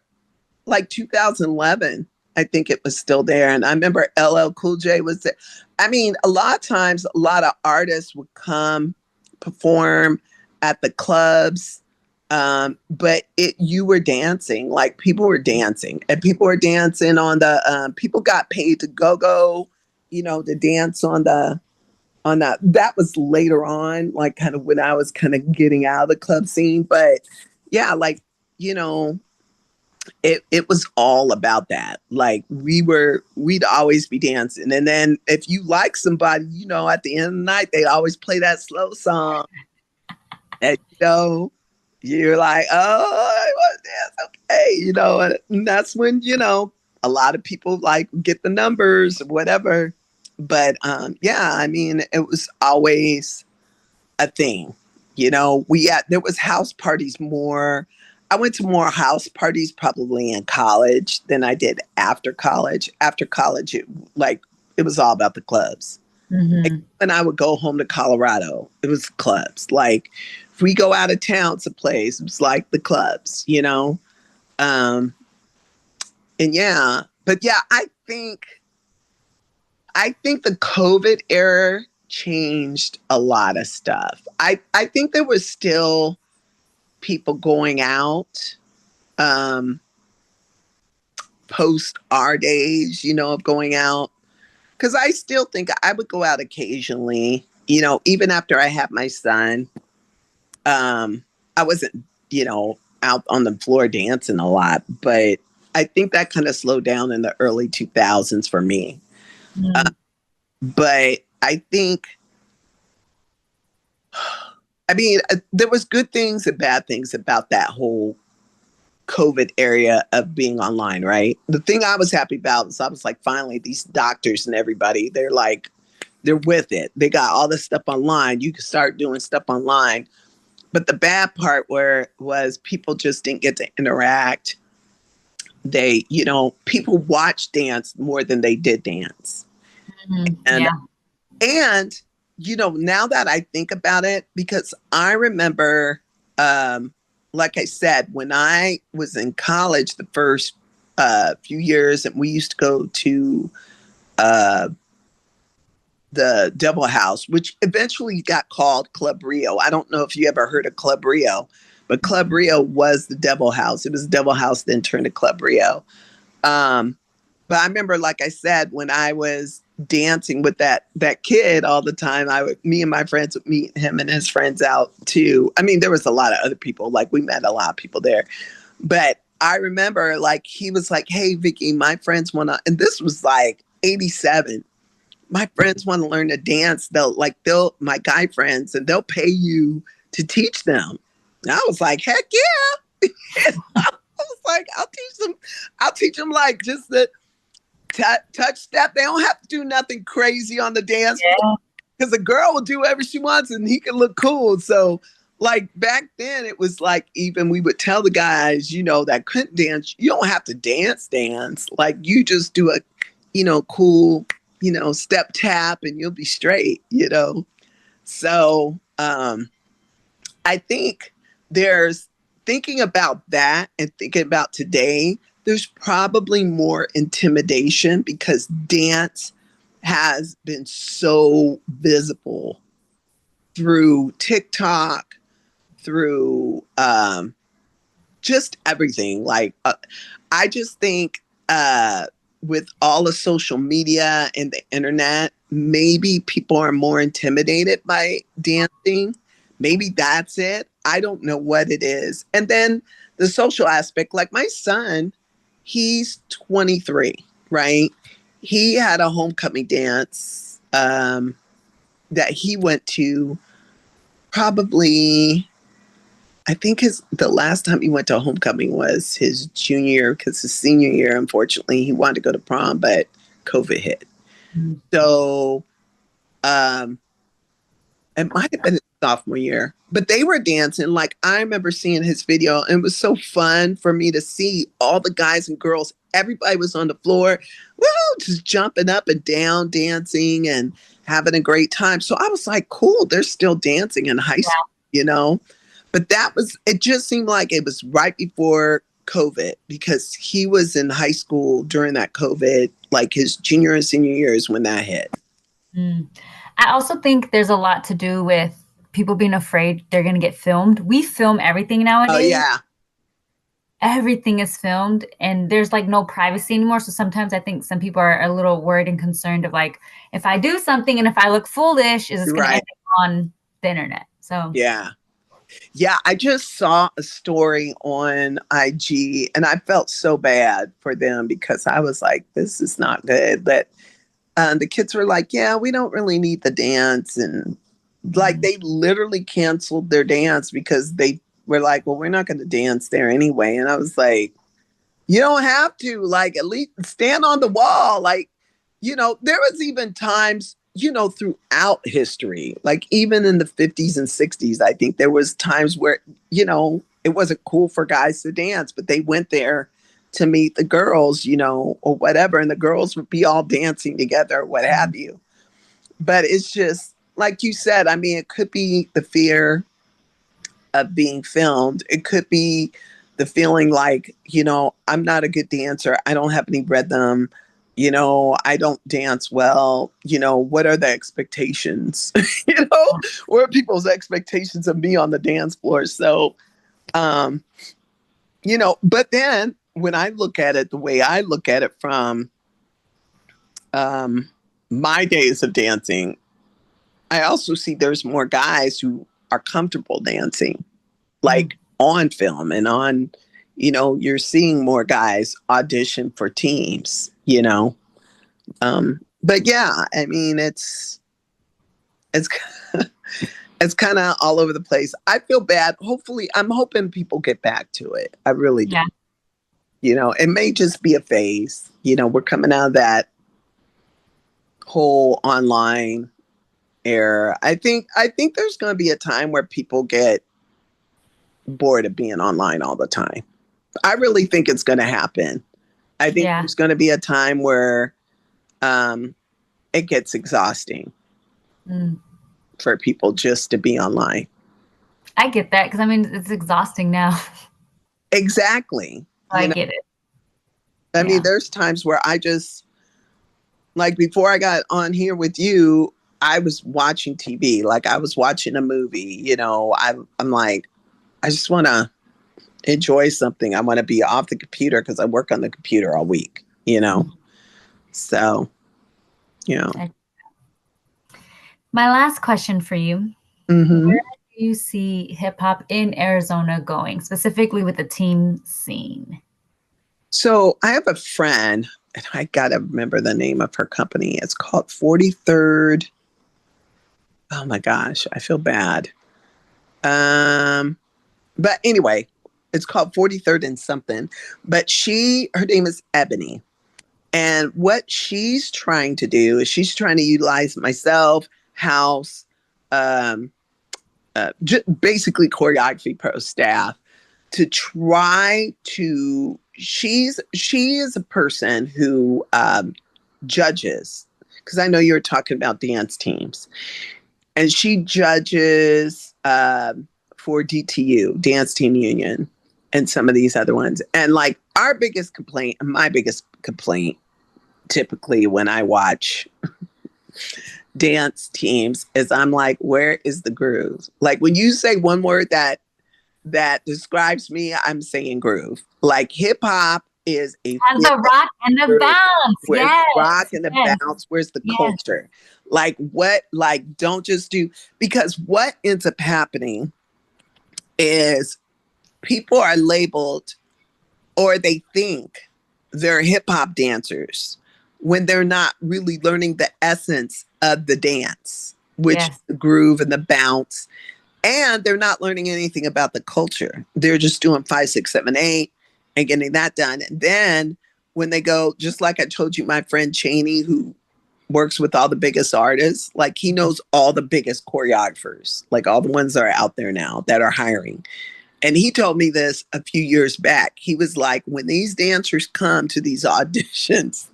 like 2011, I think it was still there. And I remember LL Cool J was there. I mean, a lot of times, a lot of artists would come perform at the clubs. But you were dancing, like people were dancing, and people were dancing on the. People got paid to go, to dance on that. That was later on, like kind of when I was kind of getting out of the club scene. But yeah, like you know, it was all about that. Like we'd always be dancing. And then if you like somebody, at the end of the night, they always play that slow song. And you're like, oh, I want to dance. Okay. And that's when, a lot of people like get the numbers, whatever. But yeah, I mean, it was always a thing. There was house parties more. I went to more house parties probably in college than I did after college. After college, it was all about the clubs. Like, Mhm. when I would go home to Colorado, it was clubs. Like if we go out of town someplace, it was like the clubs. Um, and yeah, but yeah, I think the COVID era changed a lot of stuff. I think there was still people going out um, post our days, of going out. Because I still think I would go out occasionally, even after I had my son. I wasn't, out on the floor dancing a lot, but I think that kind of slowed down in the early 2000s for me. Uh, Mm. but I think there was good things and bad things about that whole COVID area of being online, right? The thing I was happy about is I was like, finally, these doctors and everybody, they're with it. They got all this stuff online. You can start doing stuff online. But the bad part was people just didn't get to interact. People watch dance more than they did dance. Mhm. And Yeah. And, now that I think about it, because I remember, like I said, when I was in college, the first few years, and we used to go to uh, the Double House, which eventually got called Club Rio. I don't know if you ever heard of Club Rio, but Club Rio was the Devil House. It was Devil House, then turned to Club Rio. Um, but I remember, like I said, when I was dancing with that kid all the time, me and my friends would meet him and his friends out too. I mean, there was a lot of other people. Like we met a lot of people there. But I remember like he was like, "Hey Vicky, my friends wanna," and this was like 87. My friends want to learn to dance. My guy friends, and they'll pay you to teach them. And I was like, heck yeah. I was like, I'll teach them like just the touch step. They don't have to do nothing crazy on the dance floor, because the girl will do whatever she wants and he can look cool. So like back then it was like, even we would tell the guys, that couldn't dance, you don't have to dance. Like you just do a, cool, step tap and you'll be straight. So I think there's thinking about that and thinking about today, there's probably more intimidation because dance has been so visible through TikTok, through just everything. Like, I just think with all the social media and the internet, maybe people are more intimidated by dancing. Maybe that's it. I don't know what it is. And then the social aspect, like my son, he's 23, right? He had a homecoming dance that he went to probably, I think the last time he went to a homecoming was his junior year, because his senior year, unfortunately, he wanted to go to prom, but COVID hit. Mm-hmm. So it might have been his sophomore year, but they were dancing. Like, I remember seeing his video, and it was so fun for me to see all the guys and girls. Everybody was on the floor, woo, just jumping up and down, dancing and having a great time. So I was like, cool, they're still dancing in high school, But it just seemed like it was right before COVID, because he was in high school during that COVID, like his junior and senior years when that hit. Mm. I also think there's a lot to do with people being afraid they're going to get filmed. We film everything nowadays. Oh, yeah. Everything is filmed and there's like no privacy anymore. So sometimes I think some people are a little worried and concerned of like, if I do something and if I look foolish, is this going to end up on the internet? So yeah. Yeah, I just saw a story on IG and I felt so bad for them, because I was like, this is not good. But the kids were like, yeah, we don't really need the dance. And like they literally canceled their dance because they were like, well, we're not going to dance there anyway. And I was like, you don't have to, like, at least stand on the wall. Like, there was even times, throughout history, like even in the 50s and 60s, I think there was times where, it wasn't cool for guys to dance, but they went there to meet the girls, or whatever. And the girls would be all dancing together, or what have you. But it's just, like you said, I mean, it could be the fear of being filmed. It could be the feeling like, I'm not a good dancer. I don't have any rhythm. I don't dance well. What are the expectations? What are people's expectations of me on the dance floor? So, but then when I look at it the way I look at it from my days of dancing, I also see there's more guys who are comfortable dancing, like on film and on, you're seeing more guys audition for teams, but yeah, I mean, it's it's kind of all over the place. I feel bad. Hopefully, I'm hoping people get back to it. I really do. It may just be a phase. We're coming out of that whole online era. I think there's going to be a time where people get bored of being online all the time. I really think it's going to happen. I think there's going to be a time where it gets exhausting for people just to be online. I get that, because I mean, it's exhausting now. Exactly. I get it. I mean, there's times where I just, like, before I got on here with you, I was watching TV, like I was watching a movie. I'm like, I just want to enjoy something. I want to be off the computer because I work on the computer all week, So, My last question for you. Mm-hmm. Where do you see hip hop in Arizona going, specifically with the teen scene? So I have a friend and I gotta remember the name of her company. It's called 43rd. Oh my gosh, I feel bad. But anyway, it's called 43rd and something. But her name is Ebony. And what she's trying to do is she's trying to utilize myself, House, um, basically choreography pro staff to try to. She is a person who judges, because I know you're talking about dance teams, and she judges for DTU, Dance Team Union, and some of these other ones. And like my biggest complaint, typically when I watch dance teams, is I'm like, where is the groove? Like when you say one word that describes me, I'm saying groove. Like hip hop is a And the rock and the groove. bounce. Where's Yes. the rock and the Yes. bounce? Where's the Yes. culture? Like what? Like don't just do, because what ends up happening is people are labeled, or they think they're hip hop dancers when they're not really learning the essence of the dance, which Yes. is the groove and the bounce. And they're not learning anything about the culture. They're just doing 5, 6, 7, 8 and getting that done. And then when they go, just like I told you, my friend Cheney, who works with all the biggest artists, like he knows all the biggest choreographers, like all the ones that are out there now that are hiring. And he told me this a few years back. He was like, when these dancers come to these auditions,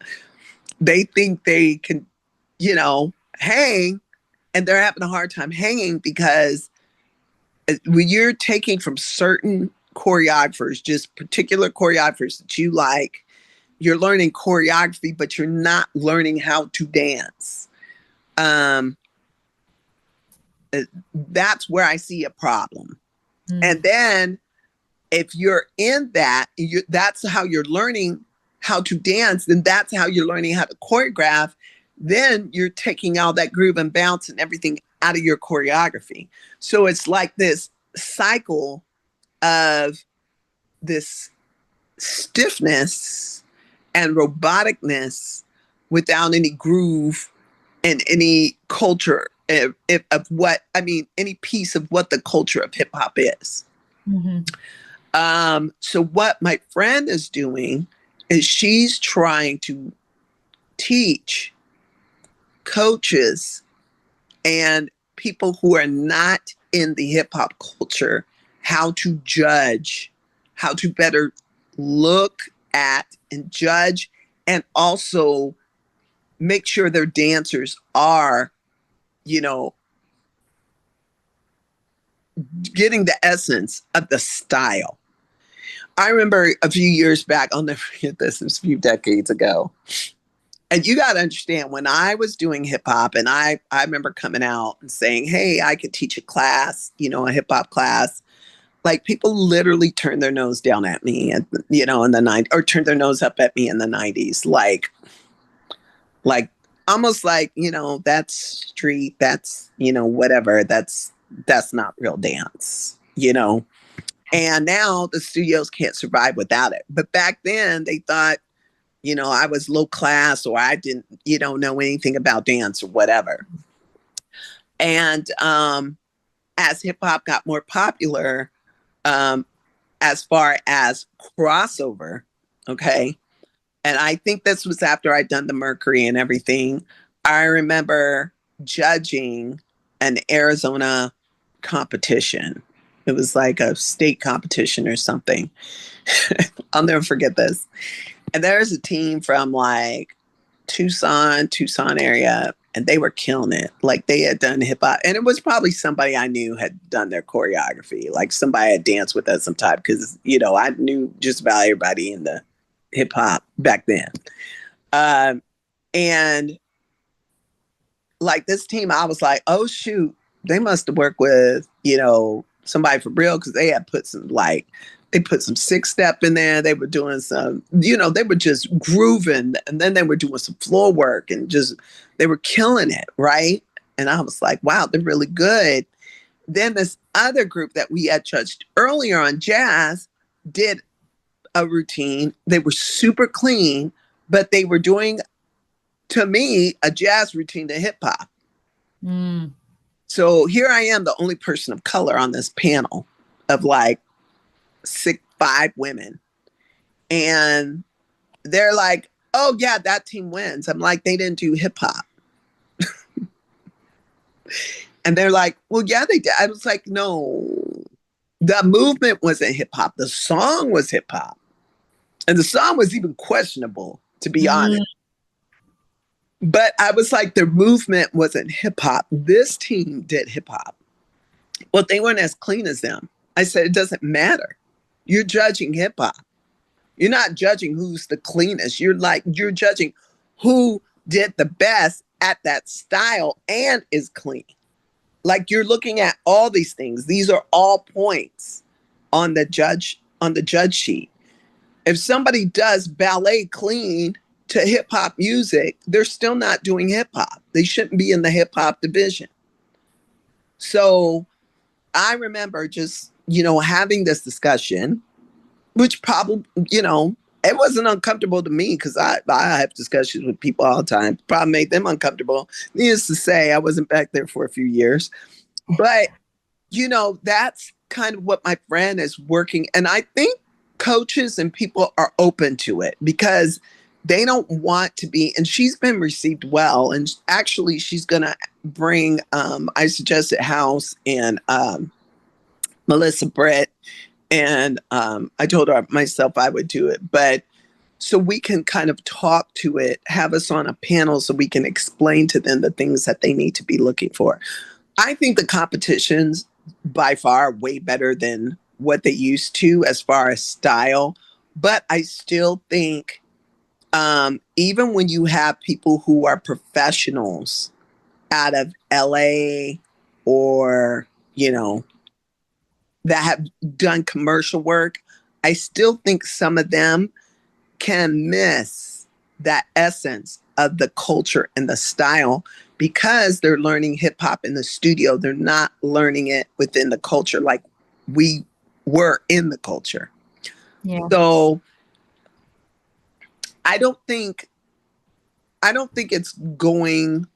they think they can, hang, and they're having a hard time hanging because when you're taking from certain choreographers, just particular choreographers that you like, you're learning choreography, but you're not learning how to dance. That's where I see a problem. And then if you're in that, that's how you're learning how to dance, then that's how you're learning how to choreograph. Then you're taking all that groove and bounce and everything out of your choreography. So it's like this cycle of this stiffness and roboticness without any groove and any culture of what, I mean, any piece of what the culture of hip hop is. Mm-hmm. So what my friend is doing is she's trying to teach coaches and people who are not in the hip hop culture how to judge, how to better look at and judge, and also make sure their dancers are, getting the essence of the style. I remember a few years back, I'll never forget this, it was a few decades ago. And you got to understand, when I was doing hip hop, and I remember coming out and saying, hey, I could teach a class, a hip hop class. Like people literally turned their nose down at me, and in the 90s, or turned their nose up at me in the 90s. Like almost like, that's street, that's, whatever, that's not real dance, And now the studios can't survive without it. But back then they thought, I was low class, or I didn't, know anything about dance or whatever. And as hip hop got more popular, as far as crossover, okay, and I think this was after I'd done the Mercury and everything, I remember judging an Arizona competition. It was like a state competition or something. I'll never forget this. And there's a team from like Tucson area, and they were killing it. Like they had done hip hop, and it was probably somebody I knew had done their choreography. Like somebody had danced with us sometime, because I knew just about everybody in the hip hop back then. And like this team, I was like, oh shoot, they must have worked with somebody for real, because they had put some six step in there. They were doing some, they were just grooving, and then they were doing some floor work, and just, they were killing it. Right. And I was like, wow, they're really good. Then this other group that we had judged earlier on jazz did a routine. They were super clean, but they were doing, to me, a jazz routine to hip hop. Mm. So here I am, the only person of color on this panel of like five women. And they're like, oh, yeah, that team wins. I'm like, they didn't do hip hop. And they're like, well, yeah, they did. I was like, no, the movement wasn't hip hop. The song was hip hop. And the song was even questionable, to be honest. But I was like, the movement wasn't hip hop. This team did hip hop. Well, they weren't as clean as them. I said, it doesn't matter. You're judging hip hop. You're not judging who's the cleanest. You're judging who did the best at that style and is clean. Like you're looking at all these things. These are all points on the judge sheet. If somebody does ballet clean to hip hop music, they're still not doing hip hop. They shouldn't be in the hip hop division. So I remember just, having this discussion, which probably, it wasn't uncomfortable to me because I have discussions with people all the time. Probably made them uncomfortable. Needless to say, I wasn't back there for a few years. But, that's kind of what my friend is working. And I think coaches and people are open to it because they don't want to be, and she's been received well. And actually, she's going to bring, I suggested House and Melissa Brett. And I told her myself I would do it. But so we can kind of talk to it, have us on a panel so we can explain to them the things that they need to be looking for. I think the competition's by far way better than what they used to as far as style. But I still think even when you have people who are professionals out of LA or, that have done commercial work, I still think some of them can miss that essence of the culture and the style because they're learning hip hop in the studio. They're not learning it within the culture like we were in the culture. Yeah. So I don't think it's going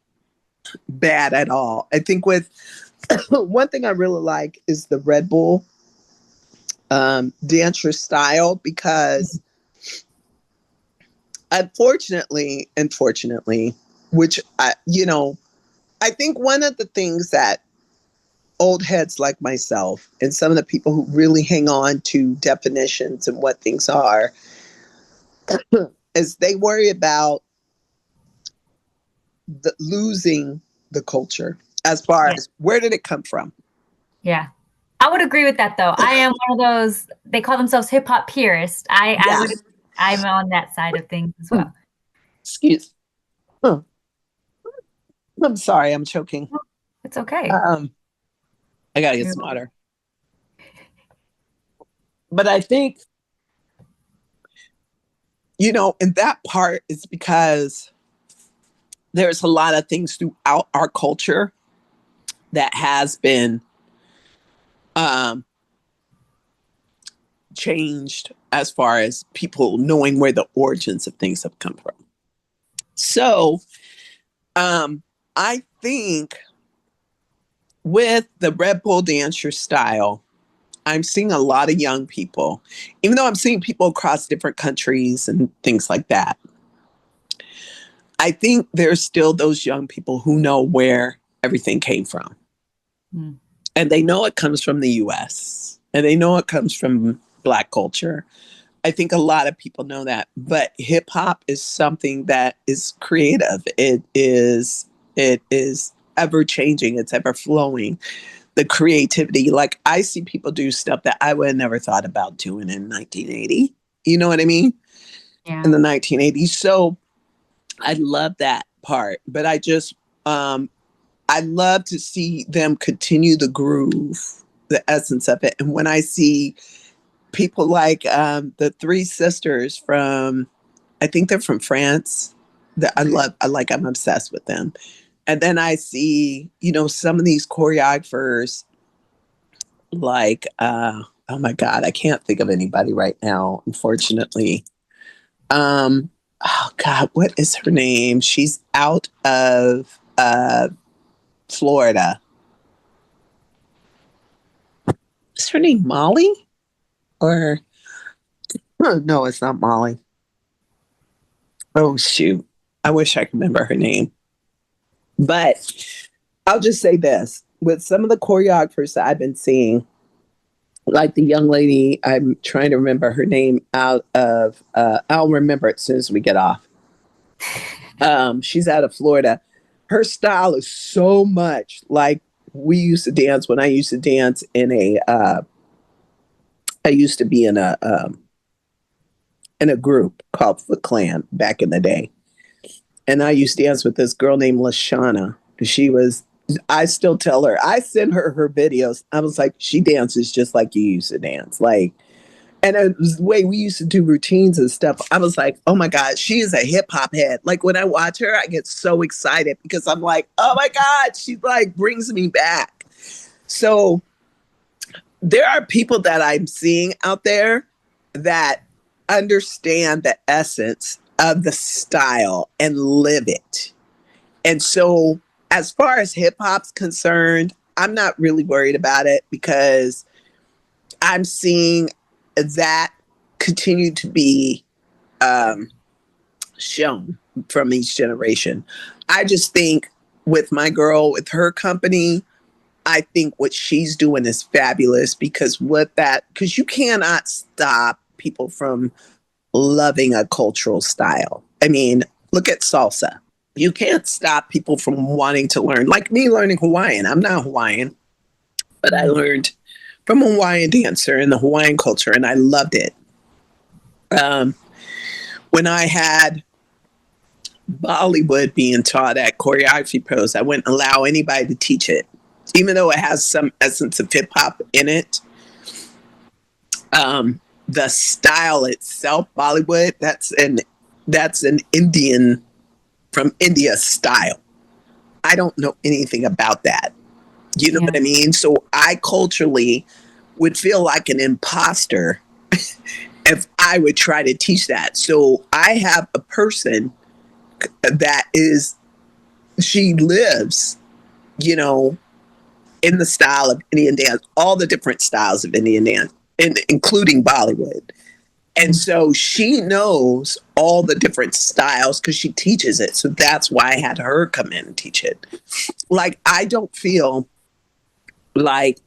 bad at all. I think with one thing I really like is the Red Bull dancer style because unfortunately, which I think one of the things that old heads like myself and some of the people who really hang on to definitions and what things are is they worry about losing the culture as far as where did it come from? Yeah. I would agree with that though. I am one of those, they call themselves hip hop purists. I'm on that side of things as well. Excuse. Oh. I'm sorry, I'm choking. It's okay. I gotta get some water. But I think, and that part is because there's a lot of things throughout our culture that has been changed as far as people knowing where the origins of things have come from. So I think with the Red Bull dancer style, I'm seeing a lot of young people, even though I'm seeing people across different countries and things like that. I think there's still those young people who know where everything came from. Mm. And they know it comes from the US and they know it comes from Black culture. I think a lot of people know that, but hip hop is something that is creative. It is ever changing. It's ever flowing. The creativity, like I see people do stuff that I would have never thought about doing in 1980. You know what I mean? Yeah. In the 1980s. So I love that part, but I just, I love to see them continue the groove, the essence of it. And when I see people like the three sisters from, I think they're from France, that I'm obsessed with them. And then I see, some of these choreographers like, oh my God, I can't think of anybody right now, unfortunately. oh God, what is her name? She's out of Florida. Is her name Molly? Or no, it's not Molly. Oh shoot. I wish I could remember her name. But I'll just say this. With some of the choreographers that I've been seeing, like the young lady, I'm trying to remember her name out of I'll remember it as soon as we get off. She's out of Florida. Her style is so much like we used to dance when I used to dance in a I used to be in a group called Foot Clan back in the day. And I used to dance with this girl named Lashana. She was, I still tell her, I send her her videos. I was like, she dances just like you used to dance. Like, and it was the way we used to do routines and stuff. I was like, oh my God, she is a hip hop head. Like when I watch her, I get so excited because I'm like, oh my God, she like brings me back. So there are people that I'm seeing out there that understand the essence of the style and live it. And so, as far as hip hop's concerned, I'm not really worried about it because I'm seeing that continue to be shown from each generation. I just think with my girl, with her company, I think what she's doing is fabulous because because you cannot stop people from loving a cultural style. I mean, look at salsa. You can't stop people from wanting to learn. Like me learning Hawaiian. I'm not Hawaiian, but I learned from a Hawaiian dancer in the Hawaiian culture, and I loved it. When I had Bollywood being taught at Choreography Pros, I wouldn't allow anybody to teach it, even though it has some essence of hip hop in it. The style itself, Bollywood, that's an Indian from India style. I don't know anything about that. You know what I mean? So I culturally would feel like an imposter if I would try to teach that. So I have a person that she lives, you know, in the style of Indian dance, all the different styles of Indian dance, including Bollywood. And so she knows all the different styles because she teaches it. So that's why I had her come in and teach it. Like, I don't feel like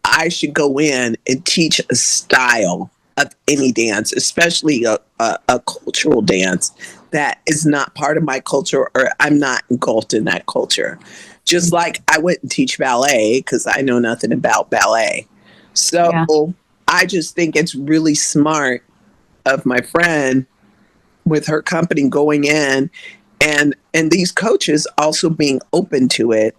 I should go in and teach a style of any dance, especially a cultural dance that is not part of my culture or I'm not engulfed in that culture. Just like I wouldn't teach ballet because I know nothing about ballet. So I just think it's really smart of my friend with her company going in and these coaches also being open to it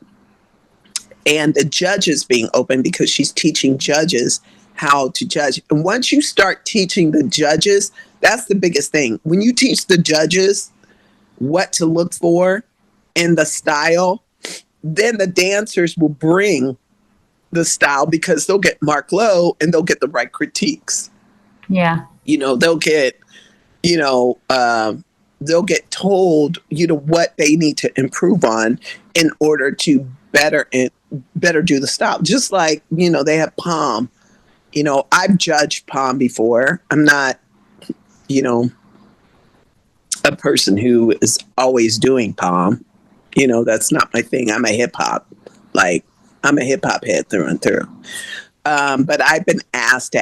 and the judges being open because she's teaching judges how to judge. And once you start teaching the judges, that's the biggest thing. When you teach the judges what to look for in the style, then the dancers will bring the style because they'll get marked low and they'll get the right critiques. Yeah. You know, they'll get, they'll get told, what they need to improve on in order to better do the style. Just like, they have Palm. I've judged Palm before. I'm not, a person who is always doing Palm. That's not my thing. I'm a hip hop. Like, I'm a hip hop head through and through. But I've been asked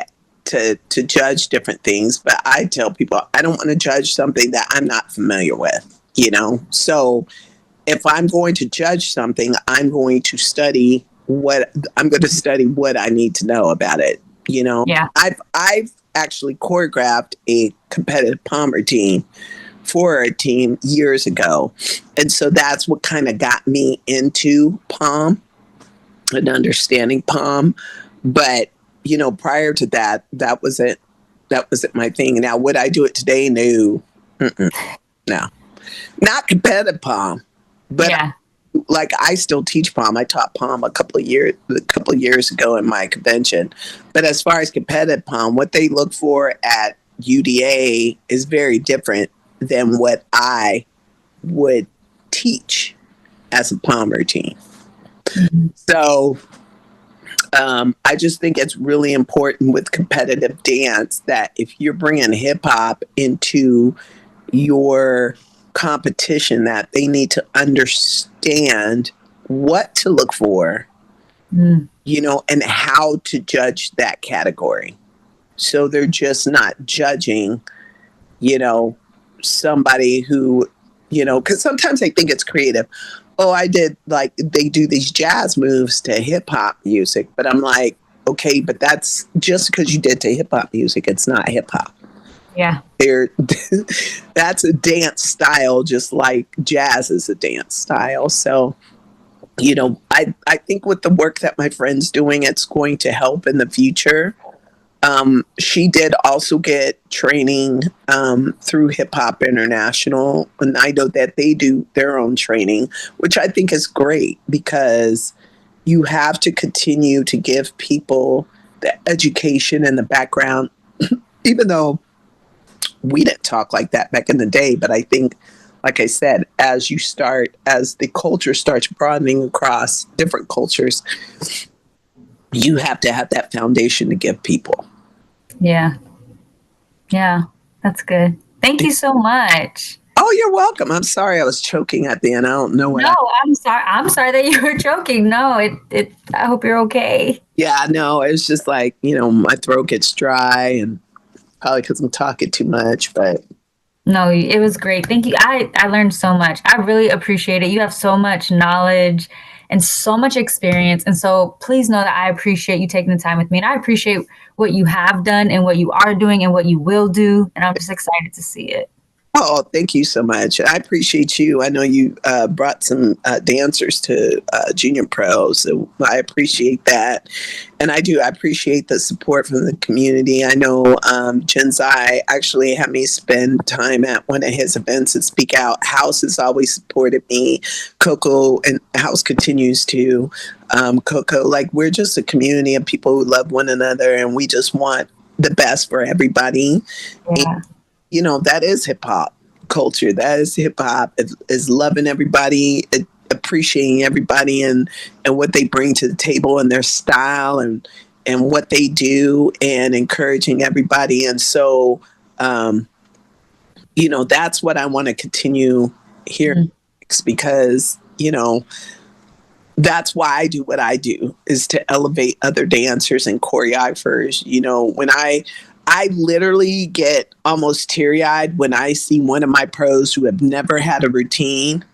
to judge different things, but I tell people I don't want to judge something that I'm not familiar with, So if I'm going to judge something, I'm going to study what I need to know about it. Yeah. I've actually choreographed a competitive Palm routine for a team years ago. And so that's what kind of got me into Palm and understanding Palm. But prior to that, that wasn't my thing. Now, would I do it today? No. No. Not competitive Palm. But like, I still teach Palm. I taught Palm a couple of years ago in my convention. But as far as competitive Palm, what they look for at UDA is very different than what I would teach as a palm routine. Mhm. So I just think it's really important with competitive dance that if you're bringing hip hop into your competition, that they need to understand what to look for, Mm. and how to judge that category. So they're just not judging, you know, somebody who, because sometimes they think it's creative. Oh, I did, like, they do these jazz moves to hip hop music, but I'm like, okay, but that's just because you did to hip hop music, it's not hip hop. Yeah. There, that's a dance style, just like jazz is a dance style. So, I think with the work that my friend's doing, it's going to help in the future. She did also get training through Hip Hop International, and I know that they do their own training, which I think is great because you have to continue to give people the education and the background, even though we didn't talk like that back in the day. But I think, like I said, as the culture starts broadening across different cultures, you have to have that foundation to give people. Yeah. Yeah. That's good. Thank you so much. Oh, you're welcome. I'm sorry I was choking at the end. I don't know what No, I'm sorry. I'm sorry that you were joking. No, I hope you're okay. Yeah, no, it's just like, my throat gets dry and probably because I'm talking too much, but No, it was great. Thank you. I learned so much. I really appreciate it. You have so much knowledge and so much experience. And so please know that I appreciate you taking the time with me. And I appreciate what you have done and what you are doing and what you will do. And I'm just excited to see it. oh, thank you so much. I appreciate you. I know you brought some dancers to Junior Pros, so I appreciate that. And I appreciate the support from the community. I know Jenzai actually had me spend time at one of his events at Speak Out. House has always supported me. Coco and House continues to. Coco, like, we're just a community of people who love one another, and we just want the best for everybody. Yeah. That is hip hop culture. That is hip hop, is loving everybody, appreciating everybody and what they bring to the table and their style and what they do, and encouraging everybody. And so, that's what I want to continue here, because, that's why I do what I do, is to elevate other dancers and choreographers. When I literally get almost teary-eyed when I see one of my pros who have never had a routine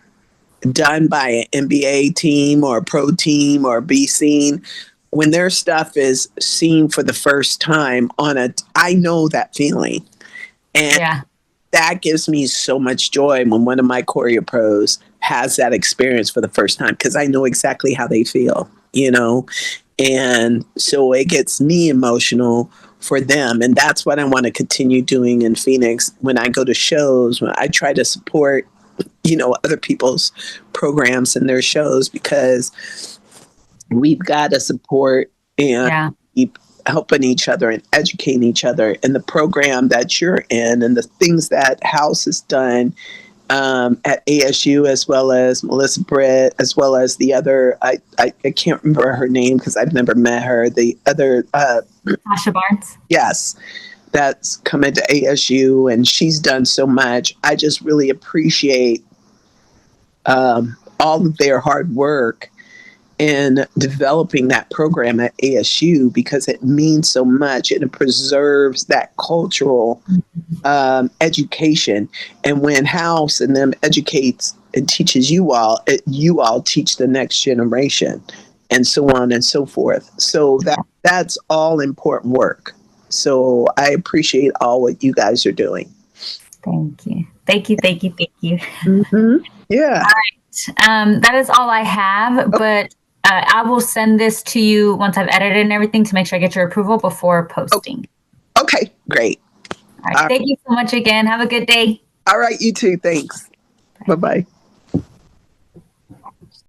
done by an NBA team or a pro team or a B scene. When their stuff is seen for the first time I know that feeling. And Yeah. that gives me so much joy when one of my Choreo Pros has that experience for the first time, because I know exactly how they feel, and so it gets me emotional for them. And that's what I want to continue doing in Phoenix. When I go to shows, when I try to support, other people's programs and their shows, because we've got to support and keep helping each other and educating each other. And the program that you're in and the things that House has done at ASU, as well as Melissa Britt, as well as the other, I can't remember her name because I've never met her. The other, Tasha Barnes. Yes, that's come into ASU, and she's done so much. I just really appreciate all of their hard work in developing that program at ASU, because it means so much and it preserves that cultural education. And when House and them educates and teaches you all teach the next generation, and so on and so forth. So that's all important work. So I appreciate all what you guys are doing. Thank you. Thank you. Thank you. Thank you. Mm-hmm. Yeah. All right. That is all I have, but I will send this to you once I've edited and everything to make sure I get your approval before posting. Okay, great. All right. Thank you so much again. Have a good day. All right, you too. Thanks. Bye-bye.